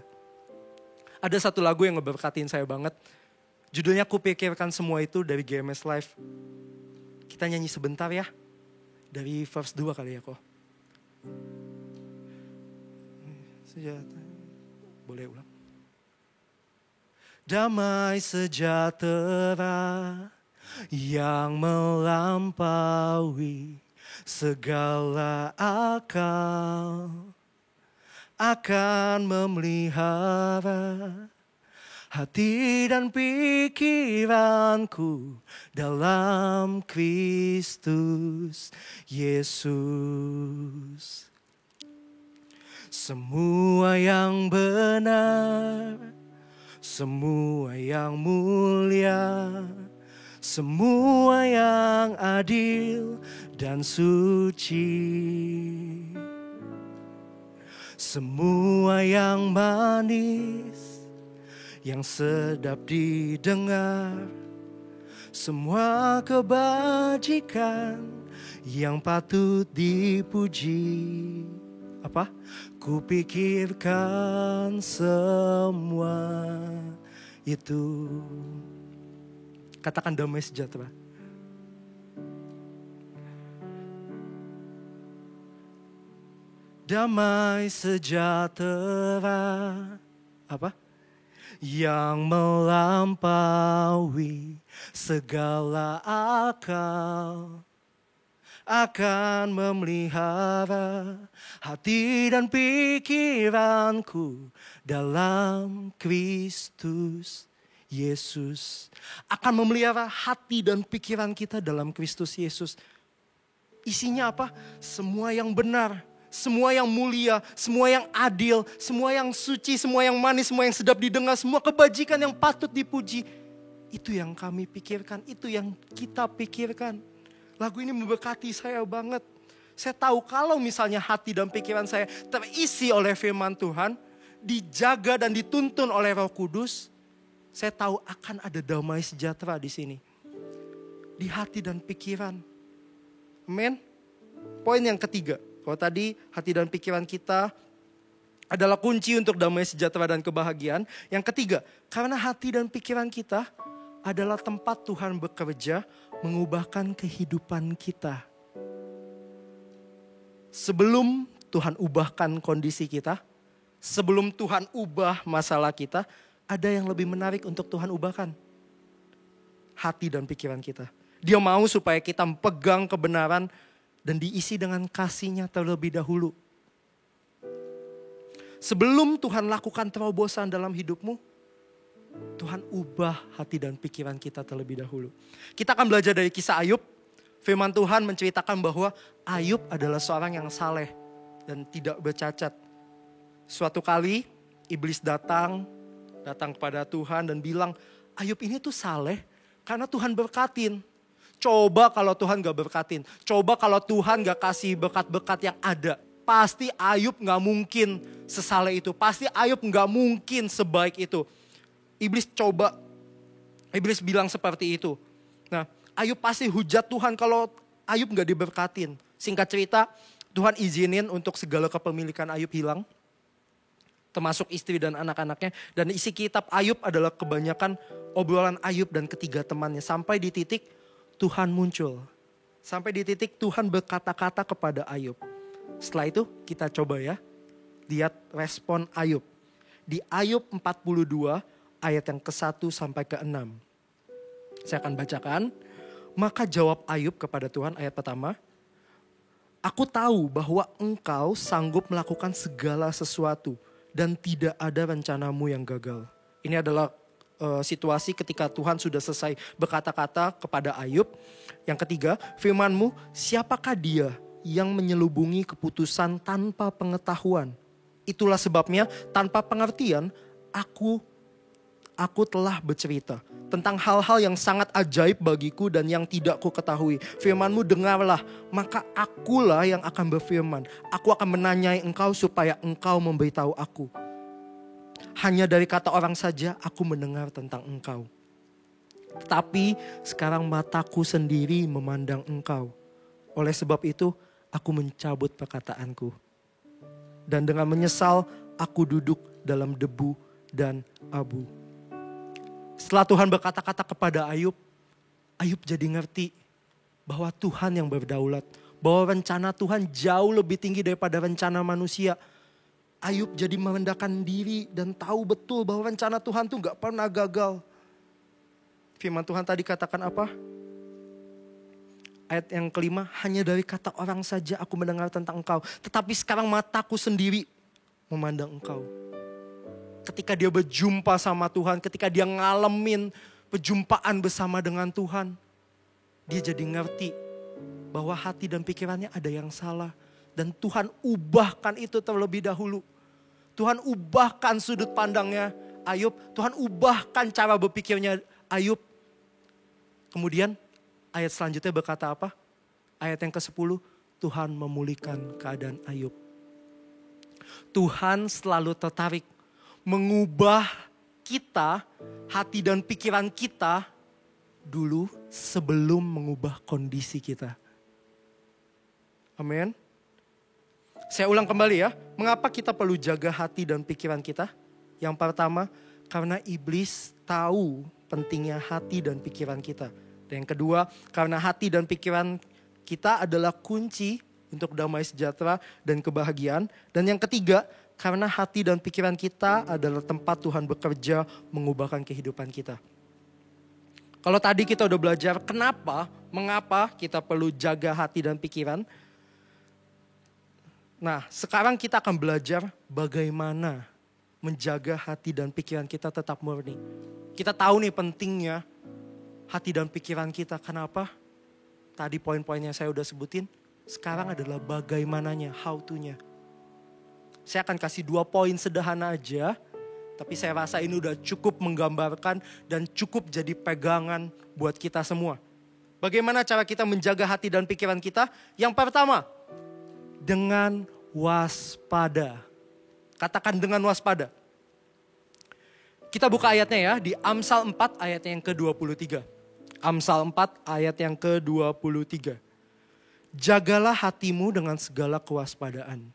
Ada satu lagu yang ngeberkatin saya banget, judulnya Kupikirkan Semua Itu dari GMS Live. Kita nyanyi sebentar ya, dari verse 2 kali ya kok. Sejahtera. Boleh ulang. Damai sejahtera yang melampaui segala akal akan memelihara hati dan pikiranku dalam Kristus Yesus. Semua yang benar, semua yang mulia, semua yang adil dan suci, semua yang manis, yang sedap didengar, semua kebajikan yang patut dipuji. Apa? Kupikirkan semua itu. Katakan damai sejahtera. Damai sejahtera. Apa? Yang melampaui segala akal akan memelihara hati dan pikiranku dalam Kristus Yesus. Akan memelihara hati dan pikiran kita dalam Kristus Yesus. Isinya apa? Semua yang benar, semua yang mulia, semua yang adil, semua yang suci, semua yang manis, semua yang sedap didengar, semua kebajikan yang patut dipuji. Itu yang kami pikirkan, itu yang kita pikirkan. Lagu ini memberkati saya banget. Saya tahu kalau misalnya hati dan pikiran saya terisi oleh firman Tuhan, dijaga dan dituntun oleh Roh Kudus, saya tahu akan ada damai sejahtera di sini. Di hati dan pikiran. Amen. Poin yang ketiga. Kalau tadi hati dan pikiran kita adalah kunci untuk damai sejahtera dan kebahagiaan. Yang ketiga, karena hati dan pikiran kita adalah tempat Tuhan bekerja mengubahkan kehidupan kita. Sebelum Tuhan ubahkan kondisi kita, sebelum Tuhan ubah masalah kita, ada yang lebih menarik untuk Tuhan ubahkan. Hati dan pikiran kita. Dia mau supaya kita pegang kebenaran dan diisi dengan kasih-Nya terlebih dahulu. Sebelum Tuhan lakukan terobosan dalam hidupmu, Tuhan ubah hati dan pikiran kita terlebih dahulu. Kita akan belajar dari kisah Ayub. Firman Tuhan menceritakan bahwa Ayub adalah seorang yang saleh dan tidak bercacat. Suatu kali iblis datang kepada Tuhan dan bilang, Ayub ini tuh saleh karena Tuhan berkatin. Coba kalau Tuhan gak berkatin. Coba kalau Tuhan gak kasih berkat-berkat yang ada. Pasti Ayub gak mungkin sesaleh itu. Pasti Ayub gak mungkin sebaik itu. Iblis bilang seperti itu. Nah, Ayub pasti hujat Tuhan kalau Ayub gak diberkatin. Singkat cerita, Tuhan izinin untuk segala kepemilikan Ayub hilang. Termasuk istri dan anak-anaknya. Dan isi kitab Ayub adalah kebanyakan obrolan Ayub dan ketiga temannya. Sampai di titik Tuhan muncul. Sampai di titik Tuhan berkata-kata kepada Ayub. Setelah itu kita coba ya. Lihat respon Ayub. Di Ayub 42 ayat yang ke-1 sampai ke-6. Saya akan bacakan. Maka jawab Ayub kepada Tuhan, ayat pertama. Aku tahu bahwa engkau sanggup melakukan segala sesuatu dan tidak ada rencanamu yang gagal. Ini adalah situasi ketika Tuhan sudah selesai berkata-kata kepada Ayub. Yang ketiga, firman-Mu, siapakah dia yang menyelubungi keputusan tanpa pengetahuan? Itulah sebabnya tanpa pengertian aku telah bercerita tentang hal-hal yang sangat ajaib bagiku dan yang tidak ku ketahui. Firman-Mu dengarlah, maka akulah yang akan berfirman. Aku akan menanyai engkau supaya engkau memberitahu aku. Hanya dari kata orang saja aku mendengar tentang engkau. Tetapi sekarang mataku sendiri memandang engkau. Oleh sebab itu aku mencabut perkataanku. Dan dengan menyesal aku duduk dalam debu dan abu. Setelah Tuhan berkata-kata kepada Ayub, Ayub jadi ngerti bahwa Tuhan yang berdaulat. Bahwa rencana Tuhan jauh lebih tinggi daripada rencana manusia. Ayub jadi merendahkan diri dan tahu betul bahwa rencana Tuhan tuh gak pernah gagal. Firman Tuhan tadi katakan apa? Ayat yang kelima, hanya dari kata orang saja aku mendengar tentang engkau. Tetapi sekarang mataku sendiri memandang engkau. Ketika dia berjumpa sama Tuhan, ketika dia ngalamin perjumpaan bersama dengan Tuhan, dia jadi ngerti bahwa hati dan pikirannya ada yang salah. Dan Tuhan ubahkan itu terlebih dahulu. Tuhan ubahkan sudut pandangnya Ayub. Tuhan ubahkan cara berpikirnya Ayub. Kemudian ayat selanjutnya berkata apa? Ayat yang ke-10, Tuhan memulihkan keadaan Ayub. Tuhan selalu tertarik mengubah kita, hati dan pikiran kita dulu sebelum mengubah kondisi kita. Amin. Saya ulang kembali ya, mengapa kita perlu jaga hati dan pikiran kita? Yang pertama, karena iblis tahu pentingnya hati dan pikiran kita. Dan yang kedua, karena hati dan pikiran kita adalah kunci untuk damai sejahtera dan kebahagiaan. Dan yang ketiga, karena hati dan pikiran kita adalah tempat Tuhan bekerja mengubahkan kehidupan kita. Kalau tadi kita udah belajar mengapa kita perlu jaga hati dan pikiran. Nah, sekarang kita akan belajar bagaimana menjaga hati dan pikiran kita tetap murni. Kita tahu nih pentingnya hati dan pikiran kita. Kenapa? Tadi poin-poin yang saya udah sebutin. Sekarang adalah bagaimananya, how to-nya. Saya akan kasih 2 poin sederhana aja. Tapi saya rasa ini udah cukup menggambarkan dan cukup jadi pegangan buat kita semua. Bagaimana cara kita menjaga hati dan pikiran kita? Yang pertama, dengan waspada. Katakan dengan waspada. Kita buka ayatnya ya, di Amsal 4 ayat yang ke-23. Amsal 4 ayat yang ke-23. Jagalah hatimu dengan segala kewaspadaan.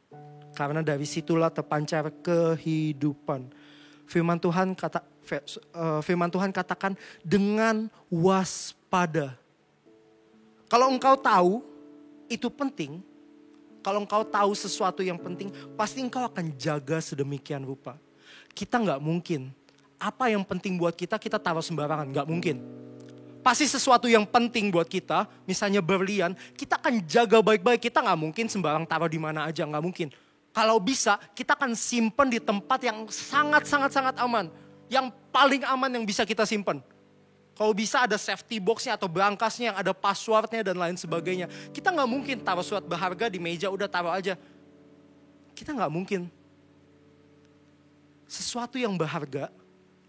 Karena dari situlah terpancar kehidupan. Firman Tuhan katakan dengan waspada. Kalau engkau tahu itu penting, kalau engkau tahu sesuatu yang penting, pasti engkau akan jaga sedemikian rupa. Kita nggak mungkin, apa yang penting buat kita taruh sembarangan, nggak mungkin. Pasti sesuatu yang penting buat kita, misalnya berlian, kita akan jaga baik-baik. Kita nggak mungkin sembarang taruh di mana aja, nggak mungkin. Kalau bisa, kita akan simpen di tempat yang sangat aman. Yang paling aman yang bisa kita simpen. Kalau bisa ada safety box-nya atau berangkasnya yang ada password-nya dan lain sebagainya. Kita nggak mungkin taruh surat berharga di meja, udah taruh aja. Kita nggak mungkin. Sesuatu yang berharga,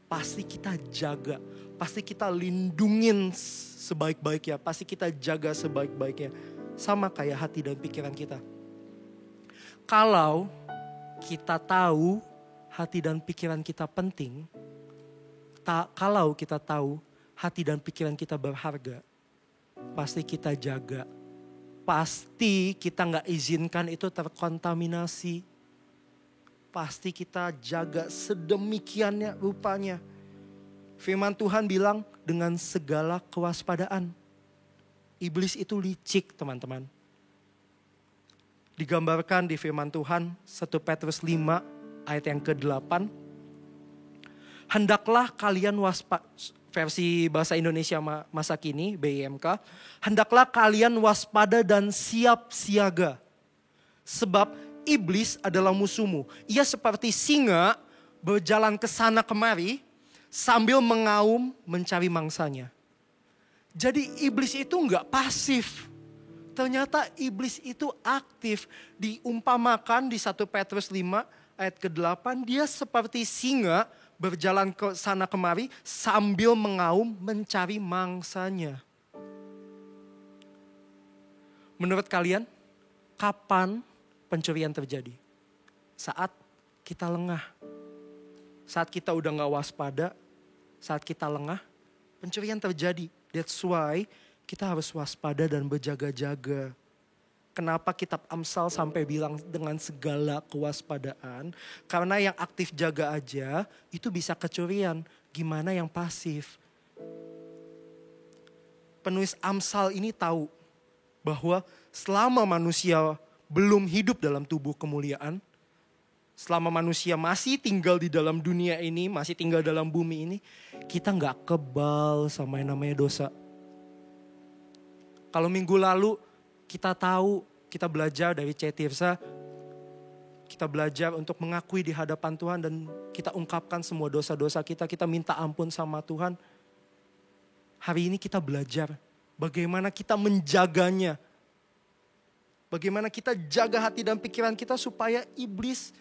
pasti kita jaga. Pasti kita lindungin sebaik-baiknya. Pasti kita jaga sebaik-baiknya. Sama kayak hati dan pikiran kita. Kalau kita tahu hati dan pikiran kita penting, kalau kita tahu hati dan pikiran kita berharga, pasti kita jaga. Pasti kita nggak izinkan itu terkontaminasi. Pasti kita jaga sedemikiannya rupanya. Firman Tuhan bilang dengan segala kewaspadaan. Iblis itu licik teman-teman. Digambarkan di firman Tuhan 1 Petrus 5 ayat yang ke-8. Hendaklah kalian waspada, versi bahasa Indonesia masa kini BIMK. Hendaklah kalian waspada dan siap siaga. Sebab iblis adalah musuhmu. Ia seperti singa berjalan ke sana kemari sambil mengaum mencari mangsanya. Jadi iblis itu enggak pasif. Ternyata iblis itu aktif. Diumpamakan di 1 Petrus 5 ayat ke-8. Dia seperti singa berjalan ke sana kemari sambil mengaum mencari mangsanya. Menurut kalian, kapan pencurian terjadi? Saat kita lengah. Saat kita udah gak waspada. Saat kita lengah, pencurian terjadi. That's why kita harus waspada dan berjaga-jaga. Kenapa kitab Amsal sampai bilang dengan segala kewaspadaan? Karena yang aktif jaga aja itu bisa kecurian. Gimana yang pasif? Penulis Amsal ini tahu bahwa selama manusia belum hidup dalam tubuh kemuliaan, selama manusia masih tinggal di dalam dunia ini, masih tinggal dalam bumi ini, kita gak kebal sama yang namanya dosa. Kalau minggu lalu kita tahu, kita belajar dari C. Tirsa, kita belajar untuk mengakui di hadapan Tuhan dan kita ungkapkan semua dosa-dosa kita, kita minta ampun sama Tuhan. Hari ini kita belajar bagaimana kita menjaganya. Bagaimana kita jaga hati dan pikiran kita supaya iblis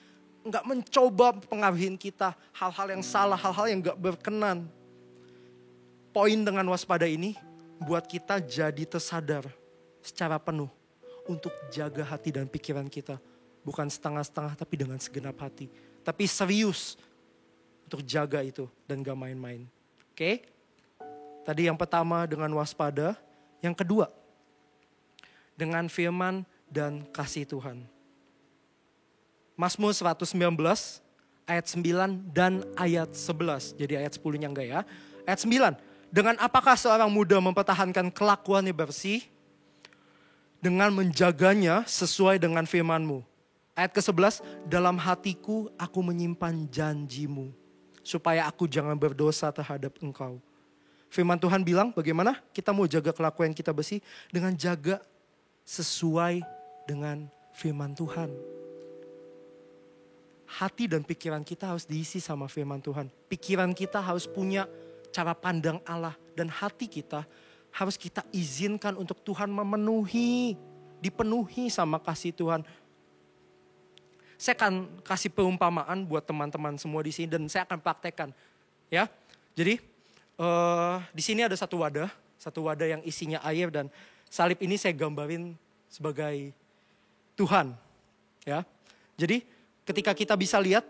enggak mencoba pengaruhin kita. Hal-hal yang salah, hal-hal yang enggak berkenan. Poin dengan waspada ini buat kita jadi tersadar secara penuh untuk jaga hati dan pikiran kita. Bukan setengah-setengah tapi dengan segenap hati. Tapi serius untuk jaga itu dan gak main-main. Oke? Tadi yang pertama dengan waspada. Yang kedua, dengan firman dan kasih Tuhan. Mazmur 119 ayat 9 dan ayat 11. Jadi ayat 10-nya enggak ya. Ayat 9. Dengan apakah seorang muda mempertahankan kelakuannya bersih? Dengan menjaganya sesuai dengan firman-Mu. Ayat ke-11. Dalam hatiku aku menyimpan janjimu. Supaya aku jangan berdosa terhadap engkau. Firman Tuhan bilang bagaimana kita mau jaga kelakuan kita bersih dengan jaga sesuai dengan firman Tuhan. Hati dan pikiran kita harus diisi sama firman Tuhan. Pikiran kita harus punya cara pandang Allah. Dan hati kita harus kita izinkan untuk Tuhan memenuhi. Dipenuhi sama kasih Tuhan. Saya akan kasih perumpamaan buat teman-teman semua di sini. Dan saya akan praktekkan. Ya, jadi di sini ada satu wadah yang isinya air. Dan salib ini saya gambarin sebagai Tuhan. Ya, jadi ketika kita bisa lihat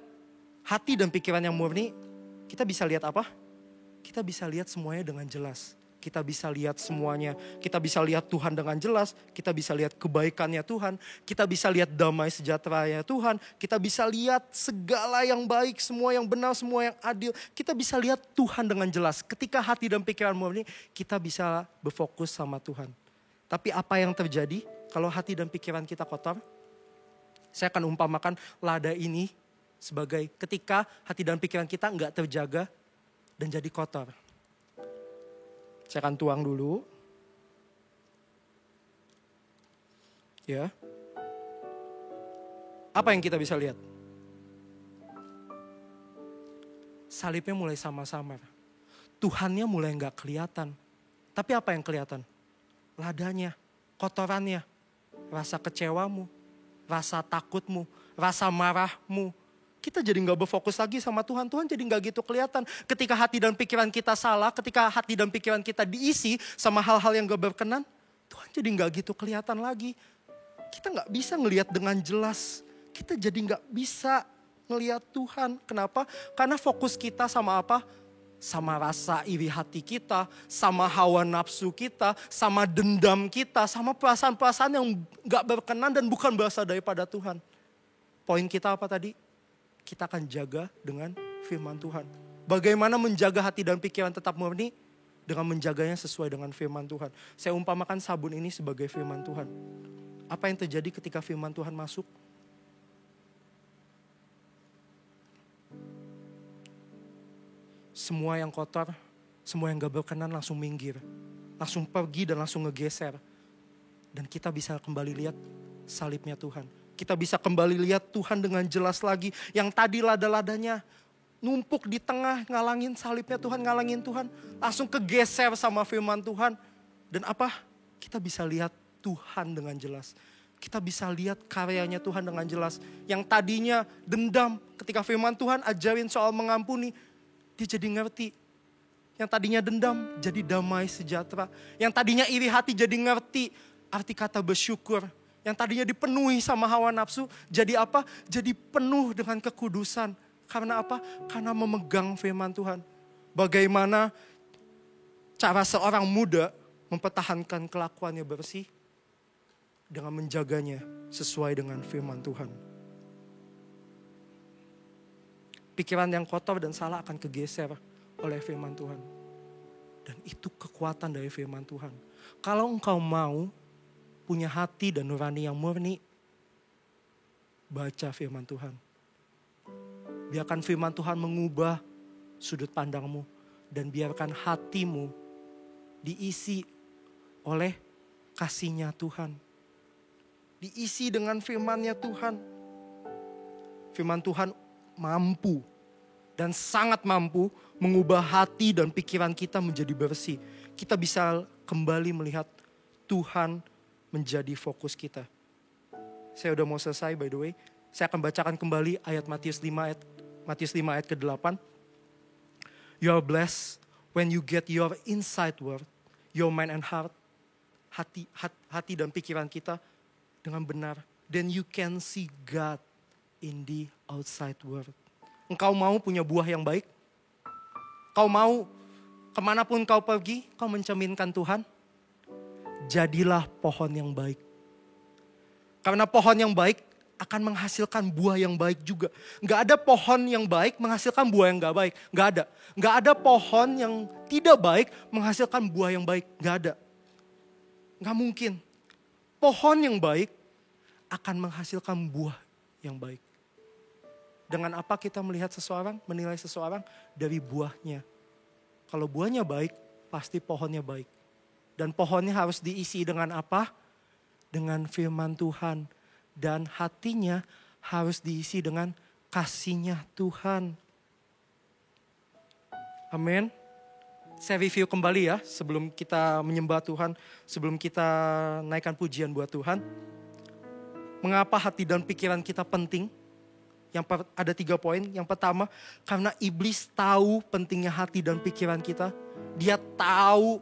hati dan pikiran yang murni, kita bisa lihat apa? Kita bisa lihat semuanya dengan jelas. Kita bisa lihat semuanya. Kita bisa lihat Tuhan dengan jelas. Kita bisa lihat kebaikannya Tuhan. Kita bisa lihat damai sejahteranya Tuhan. Kita bisa lihat segala yang baik, semua yang benar, semua yang adil. Kita bisa lihat Tuhan dengan jelas. Ketika hati dan pikiran murni, kita bisa berfokus sama Tuhan. Tapi apa yang terjadi kalau hati dan pikiran kita kotor? Saya akan umpamakan lada ini sebagai ketika hati dan pikiran kita nggak terjaga dan jadi kotor. Saya akan tuang dulu. Ya. Apa yang kita bisa lihat? Salibnya mulai samar-samar. Tuhannya mulai nggak kelihatan. Tapi apa yang kelihatan? Ladanya, kotorannya, rasa kecewamu, rasa takutmu, rasa marahmu. Kita jadi gak berfokus lagi sama Tuhan. Tuhan jadi gak gitu kelihatan. Ketika hati dan pikiran kita salah, ketika hati dan pikiran kita diisi sama hal-hal yang gak berkenan, Tuhan jadi gak gitu kelihatan lagi. Kita gak bisa ngelihat dengan jelas. Kita jadi gak bisa ngelihat Tuhan. Kenapa? Karena fokus kita sama apa? Sama rasa iri hati kita, sama hawa nafsu kita, sama dendam kita, sama perasaan-perasaan yang gak berkenan dan bukan berasal daripada Tuhan. Poin kita apa tadi? Kita akan jaga dengan firman Tuhan. Bagaimana menjaga hati dan pikiran tetap murni? Dengan menjaganya sesuai dengan firman Tuhan. Saya umpamakan sabun ini sebagai firman Tuhan. Apa yang terjadi ketika firman Tuhan masuk? Semua yang kotor, semua yang gak berkenan langsung minggir. Langsung pergi dan langsung ngegeser. Dan kita bisa kembali lihat salibnya Tuhan. Kita bisa kembali lihat Tuhan dengan jelas lagi. Yang tadi lada-ladanya numpuk di tengah ngalangin salibnya Tuhan, ngalangin Tuhan. Langsung kegeser sama firman Tuhan. Dan apa? Kita bisa lihat Tuhan dengan jelas. Kita bisa lihat karyanya Tuhan dengan jelas. Yang tadinya dendam ketika firman Tuhan ajarin soal mengampuni. Dia jadi ngerti. Yang tadinya dendam jadi damai sejahtera. Yang tadinya iri hati jadi ngerti arti kata bersyukur. Yang tadinya dipenuhi sama hawa nafsu jadi apa? Jadi penuh dengan kekudusan. Karena apa? Karena memegang firman Tuhan. Bagaimana cara seorang muda mempertahankan kelakuannya bersih? Dengan menjaganya sesuai dengan firman Tuhan. Pikiran yang kotor dan salah akan kegeser oleh firman Tuhan. Dan itu kekuatan dari firman Tuhan. Kalau engkau mau punya hati dan nurani yang murni, baca firman Tuhan. Biarkan firman Tuhan mengubah sudut pandangmu. Dan biarkan hatimu diisi oleh kasih-Nya Tuhan. Diisi dengan firman-Nya Tuhan. Firman Tuhan mampu dan sangat mampu mengubah hati dan pikiran kita menjadi bersih. Kita bisa kembali melihat Tuhan menjadi fokus kita. Saya udah mau selesai by the way. Saya akan bacakan kembali ayat Matius 5 ayat ke-8. You are blessed when you get your inside word, your mind and heart, hati dan pikiran kita dengan benar. Then you can see God in the outside world. Engkau mau punya buah yang baik? Kau mau kemanapun kau pergi, kau mencerminkan Tuhan? Jadilah pohon yang baik. Karena pohon yang baik akan menghasilkan buah yang baik juga. Gak ada pohon yang baik menghasilkan buah yang gak baik. Gak ada. Gak ada pohon yang tidak baik menghasilkan buah yang baik. Gak ada. Gak mungkin. Pohon yang baik akan menghasilkan buah yang baik. Dengan apa kita melihat seseorang, menilai seseorang? Dari buahnya. Kalau buahnya baik, pasti pohonnya baik. Dan pohonnya harus diisi dengan apa? Dengan firman Tuhan. Dan hatinya harus diisi dengan kasih-Nya Tuhan. Amin. Saya review kembali ya sebelum kita menyembah Tuhan, sebelum kita naikkan pujian buat Tuhan. Mengapa hati dan pikiran kita penting? Ada 3 poin. Yang pertama, karena iblis tahu pentingnya hati dan pikiran kita. Dia tahu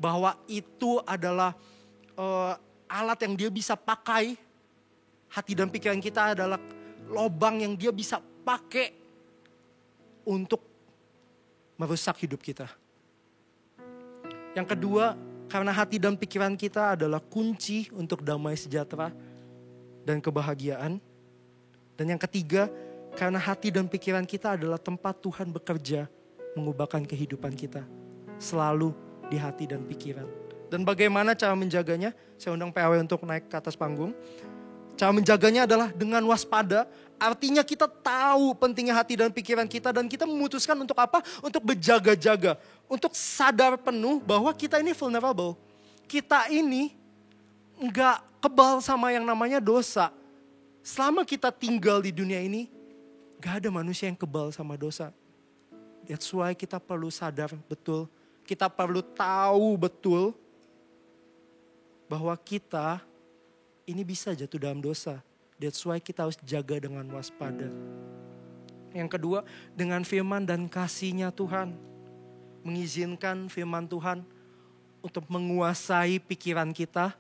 bahwa itu adalah alat yang dia bisa pakai. Hati dan pikiran kita adalah lobang yang dia bisa pakai untuk merusak hidup kita. Yang kedua, karena hati dan pikiran kita adalah kunci untuk damai sejahtera dan kebahagiaan. Dan yang ketiga, karena hati dan pikiran kita adalah tempat Tuhan bekerja mengubahkan kehidupan kita. Selalu di hati dan pikiran. Dan bagaimana cara menjaganya? Saya undang PAW untuk naik ke atas panggung. Cara menjaganya adalah dengan waspada. Artinya kita tahu pentingnya hati dan pikiran kita. Dan kita memutuskan untuk apa? Untuk berjaga-jaga. Untuk sadar penuh bahwa kita ini vulnerable. Kita ini enggak kebal sama yang namanya dosa. Selama kita tinggal di dunia ini, gak ada manusia yang kebal sama dosa. That's why kita perlu sadar betul. Kita perlu tahu betul bahwa kita ini bisa jatuh dalam dosa. That's why kita harus jaga dengan waspada. Yang kedua, dengan firman dan kasih-Nya Tuhan. Mengizinkan firman Tuhan untuk menguasai pikiran kita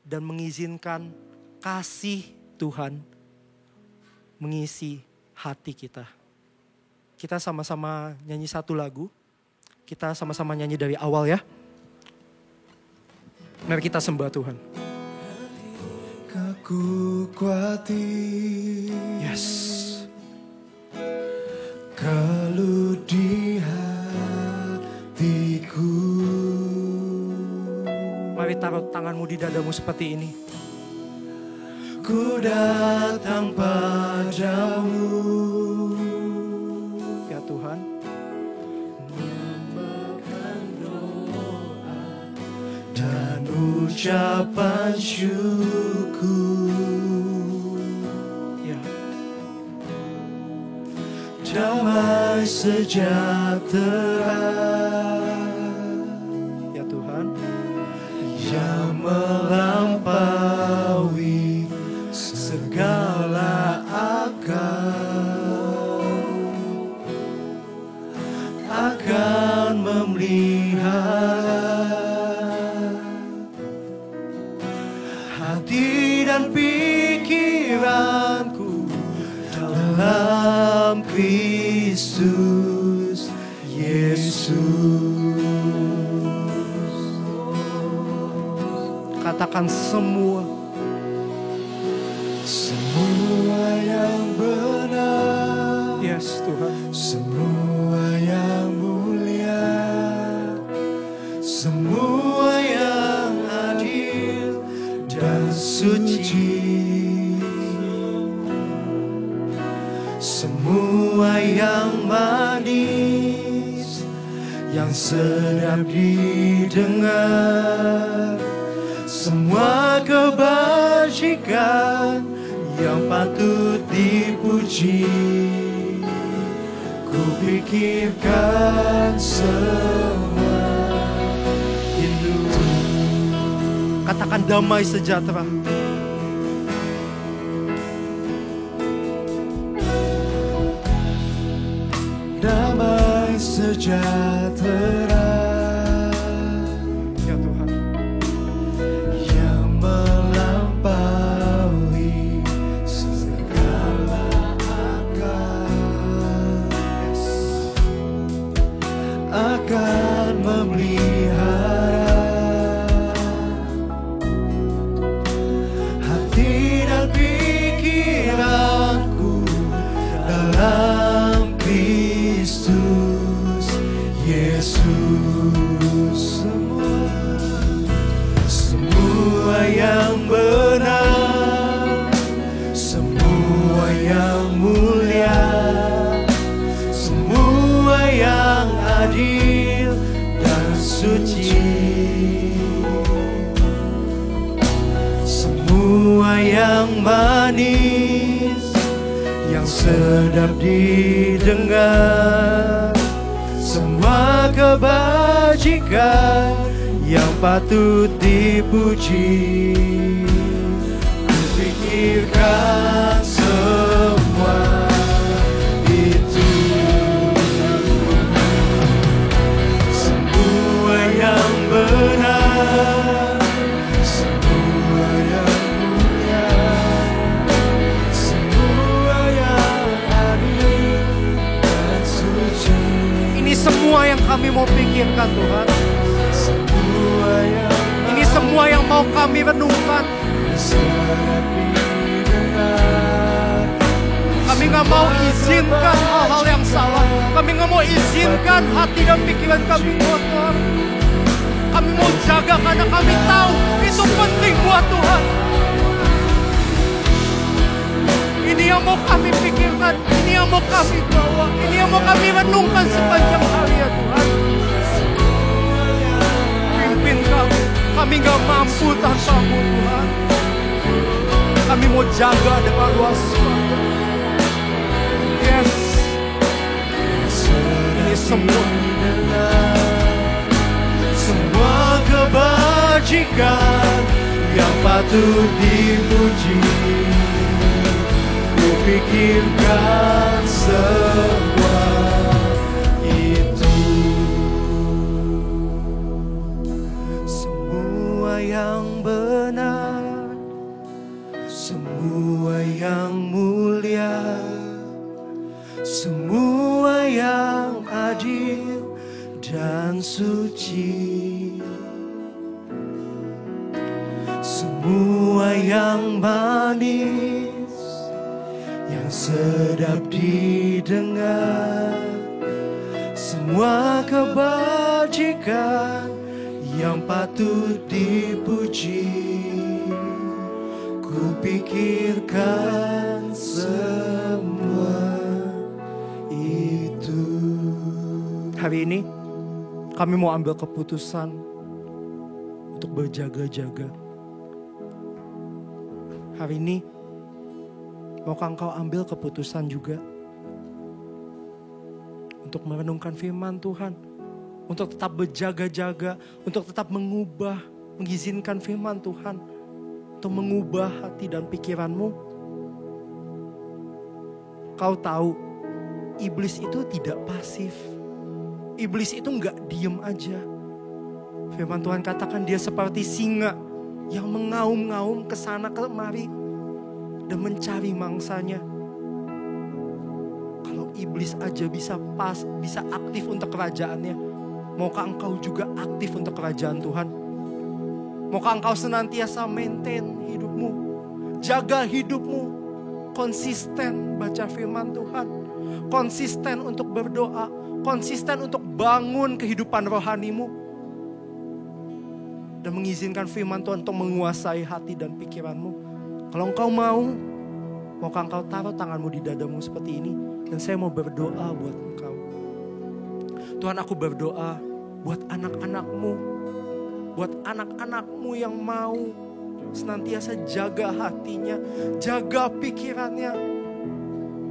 dan mengizinkan kasih Tuhan mengisi hati kita. Kita sama-sama nyanyi satu lagu. Kita sama-sama nyanyi dari awal ya. Mari kita sembah Tuhan. Aku kuati. Yes. Kalau di hatiku. Mari taruh tanganmu di dadamu seperti ini. Ku datang padamu. Ya Tuhan. Dan ucapan syukur. Ya. Damai sejahtera. Ya Tuhan. Yang melampaui segala akal akan memelihara hati dan pikiranku dalam Kristus Yesus. Katakan semua yang benar. Yes Tuhan. Semua yang mulia. Semua yang adil dan suci. Semua yang manis, yang sedap didengar. Semua kebajikan yang patut dipuji. Ku pikirkan semua itu. Katakan damai sejahtera. Damai sejahtera. Ya Tuhan. Yang melampaui segala akal. Yes. Akan memelihara hati dan pikiranku dalam Kristus Yesus. Semua yang benar, semua yang mulia, semua yang adil dan suci. sedap didengar, semua kebajikan yang patut dipuji. Kupikirkan semua itu, semua yang benar, semua yang mulia, semua yang adil dan suci. Ini semua yang kami mau pikirkan, Tuhan. Ini semua yang mau kami renungkan. Kami gak mau izinkan hal-hal yang salah. Kami gak mau izinkan hati dan pikiran kami kotor. Kami mau jaga karena kami tahu itu penting buat Tuhan. Ini yang mau kami pikirkan, ini yang mau kami bawa, ini yang mau kami renungkan sepanjang hari ya Tuhan. Pimpin kami gak mampu tanpamu Tuhan. Kami mau jaga dengan luas. Yes. Ini semua kebajikan yang patut dipuji. Kupikirkan semua itu, semua yang benar, semua yang mulia, semua yang adil dan suci, semua yang manis, yang sedap didengar, semua kebajikan yang patut dipuji. Kupikirkan semua itu. Hari ini kami mau ambil keputusan untuk berjaga-jaga. Hari ini maukah engkau ambil keputusan juga untuk merenungkan firman Tuhan, untuk tetap berjaga-jaga, untuk tetap mengubah, mengizinkan firman Tuhan untuk mengubah hati dan pikiranmu. Kau tahu, iblis itu tidak pasif. Iblis itu enggak diem aja. Firman Tuhan katakan dia seperti singa yang mengaum-ngaum ke sana kemari dan mencari mangsanya. Kalau iblis aja bisa aktif untuk kerajaannya, maukah engkau juga aktif untuk kerajaan Tuhan? Maukah engkau senantiasa maintain hidupmu, jaga hidupmu, konsisten baca firman Tuhan, konsisten untuk berdoa, konsisten untuk bangun kehidupan rohanimu, dan mengizinkan firman Tuhan untuk menguasai hati dan pikiranmu. Kalau engkau mau, maukah engkau taruh tanganmu di dadamu seperti ini, dan saya mau berdoa buat engkau. Tuhan, aku berdoa buat anak-anakmu, buat anak-anakmu yang mau senantiasa jaga hatinya, jaga pikirannya,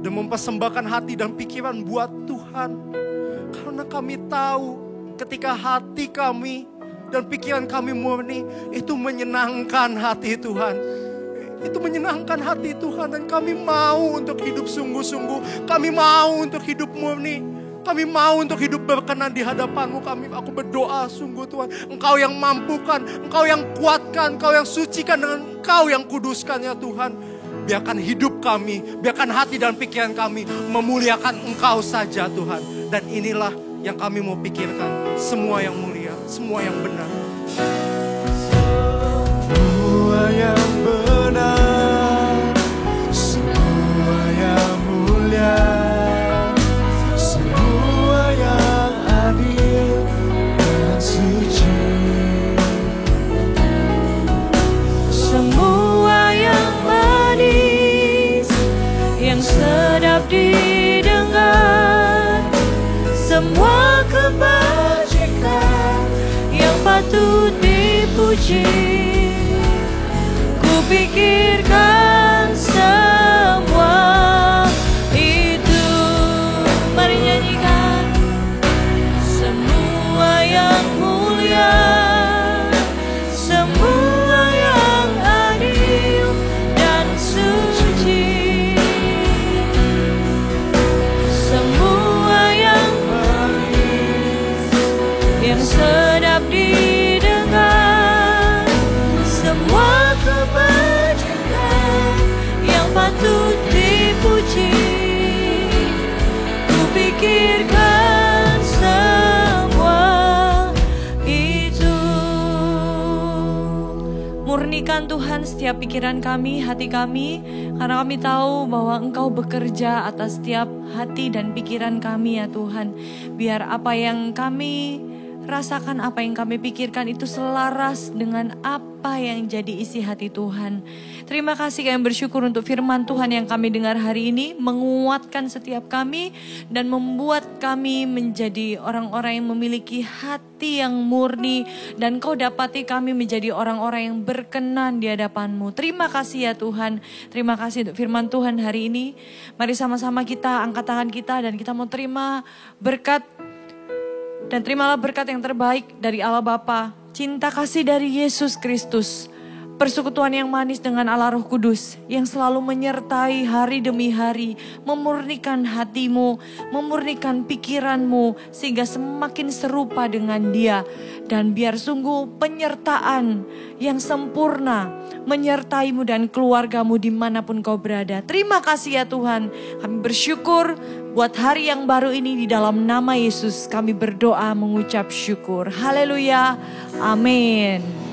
dan mempersembahkan hati dan pikiran buat Tuhan. Karena kami tahu ketika hati kami dan pikiran kami murni, itu menyenangkan hati Tuhan. Itu menyenangkan hati Tuhan, dan kami mau untuk hidup sungguh-sungguh. Kami mau untuk hidup murni. Kami mau untuk hidup berkenan di hadapan-Mu. Aku berdoa sungguh Tuhan. Engkau yang mampukan, Engkau yang kuatkan, Engkau yang sucikan, dengan Engkau yang kuduskan ya Tuhan. Biarkan hidup kami, biarkan hati dan pikiran kami memuliakan Engkau saja Tuhan. Dan inilah yang kami mau pikirkan. Semua yang mulia, semua yang benar. Semua yang benar, semua yang mulia, semua yang adil dan suci, semua yang manis, yang sedap didengar, semua kebajikan yang patut dipuji. Kupikirkan semua pikirkan semua itu. Murnikan Tuhan setiap pikiran kami, hati kami, karena kami tahu bahwa Engkau bekerja atas setiap hati dan pikiran kami ya Tuhan. Biar apa yang kami rasakan, apa yang kami pikirkan itu selaras dengan apa yang jadi isi hati Tuhan. Terima kasih, kami bersyukur untuk firman Tuhan yang kami dengar hari ini, menguatkan setiap kami dan membuat kami menjadi orang-orang yang memiliki hati yang murni, dan Kau dapati kami menjadi orang-orang yang berkenan di hadapan-Mu. Terima kasih ya Tuhan. Terima kasih untuk firman Tuhan hari ini. Mari sama-sama kita angkat tangan kita dan kita mau terima berkat. Dan terimalah berkat yang terbaik dari Allah Bapa, cinta kasih dari Yesus Kristus, persekutuan yang manis dengan Allah Roh Kudus yang selalu menyertai hari demi hari, memurnikan hatimu, memurnikan pikiranmu sehingga semakin serupa dengan Dia. Dan biar sungguh penyertaan yang sempurna menyertaimu dan keluargamu dimanapun kau berada. Terima kasih ya Tuhan. Kami bersyukur buat hari yang baru ini, di dalam nama Yesus kami berdoa mengucap syukur. Haleluya. Amin.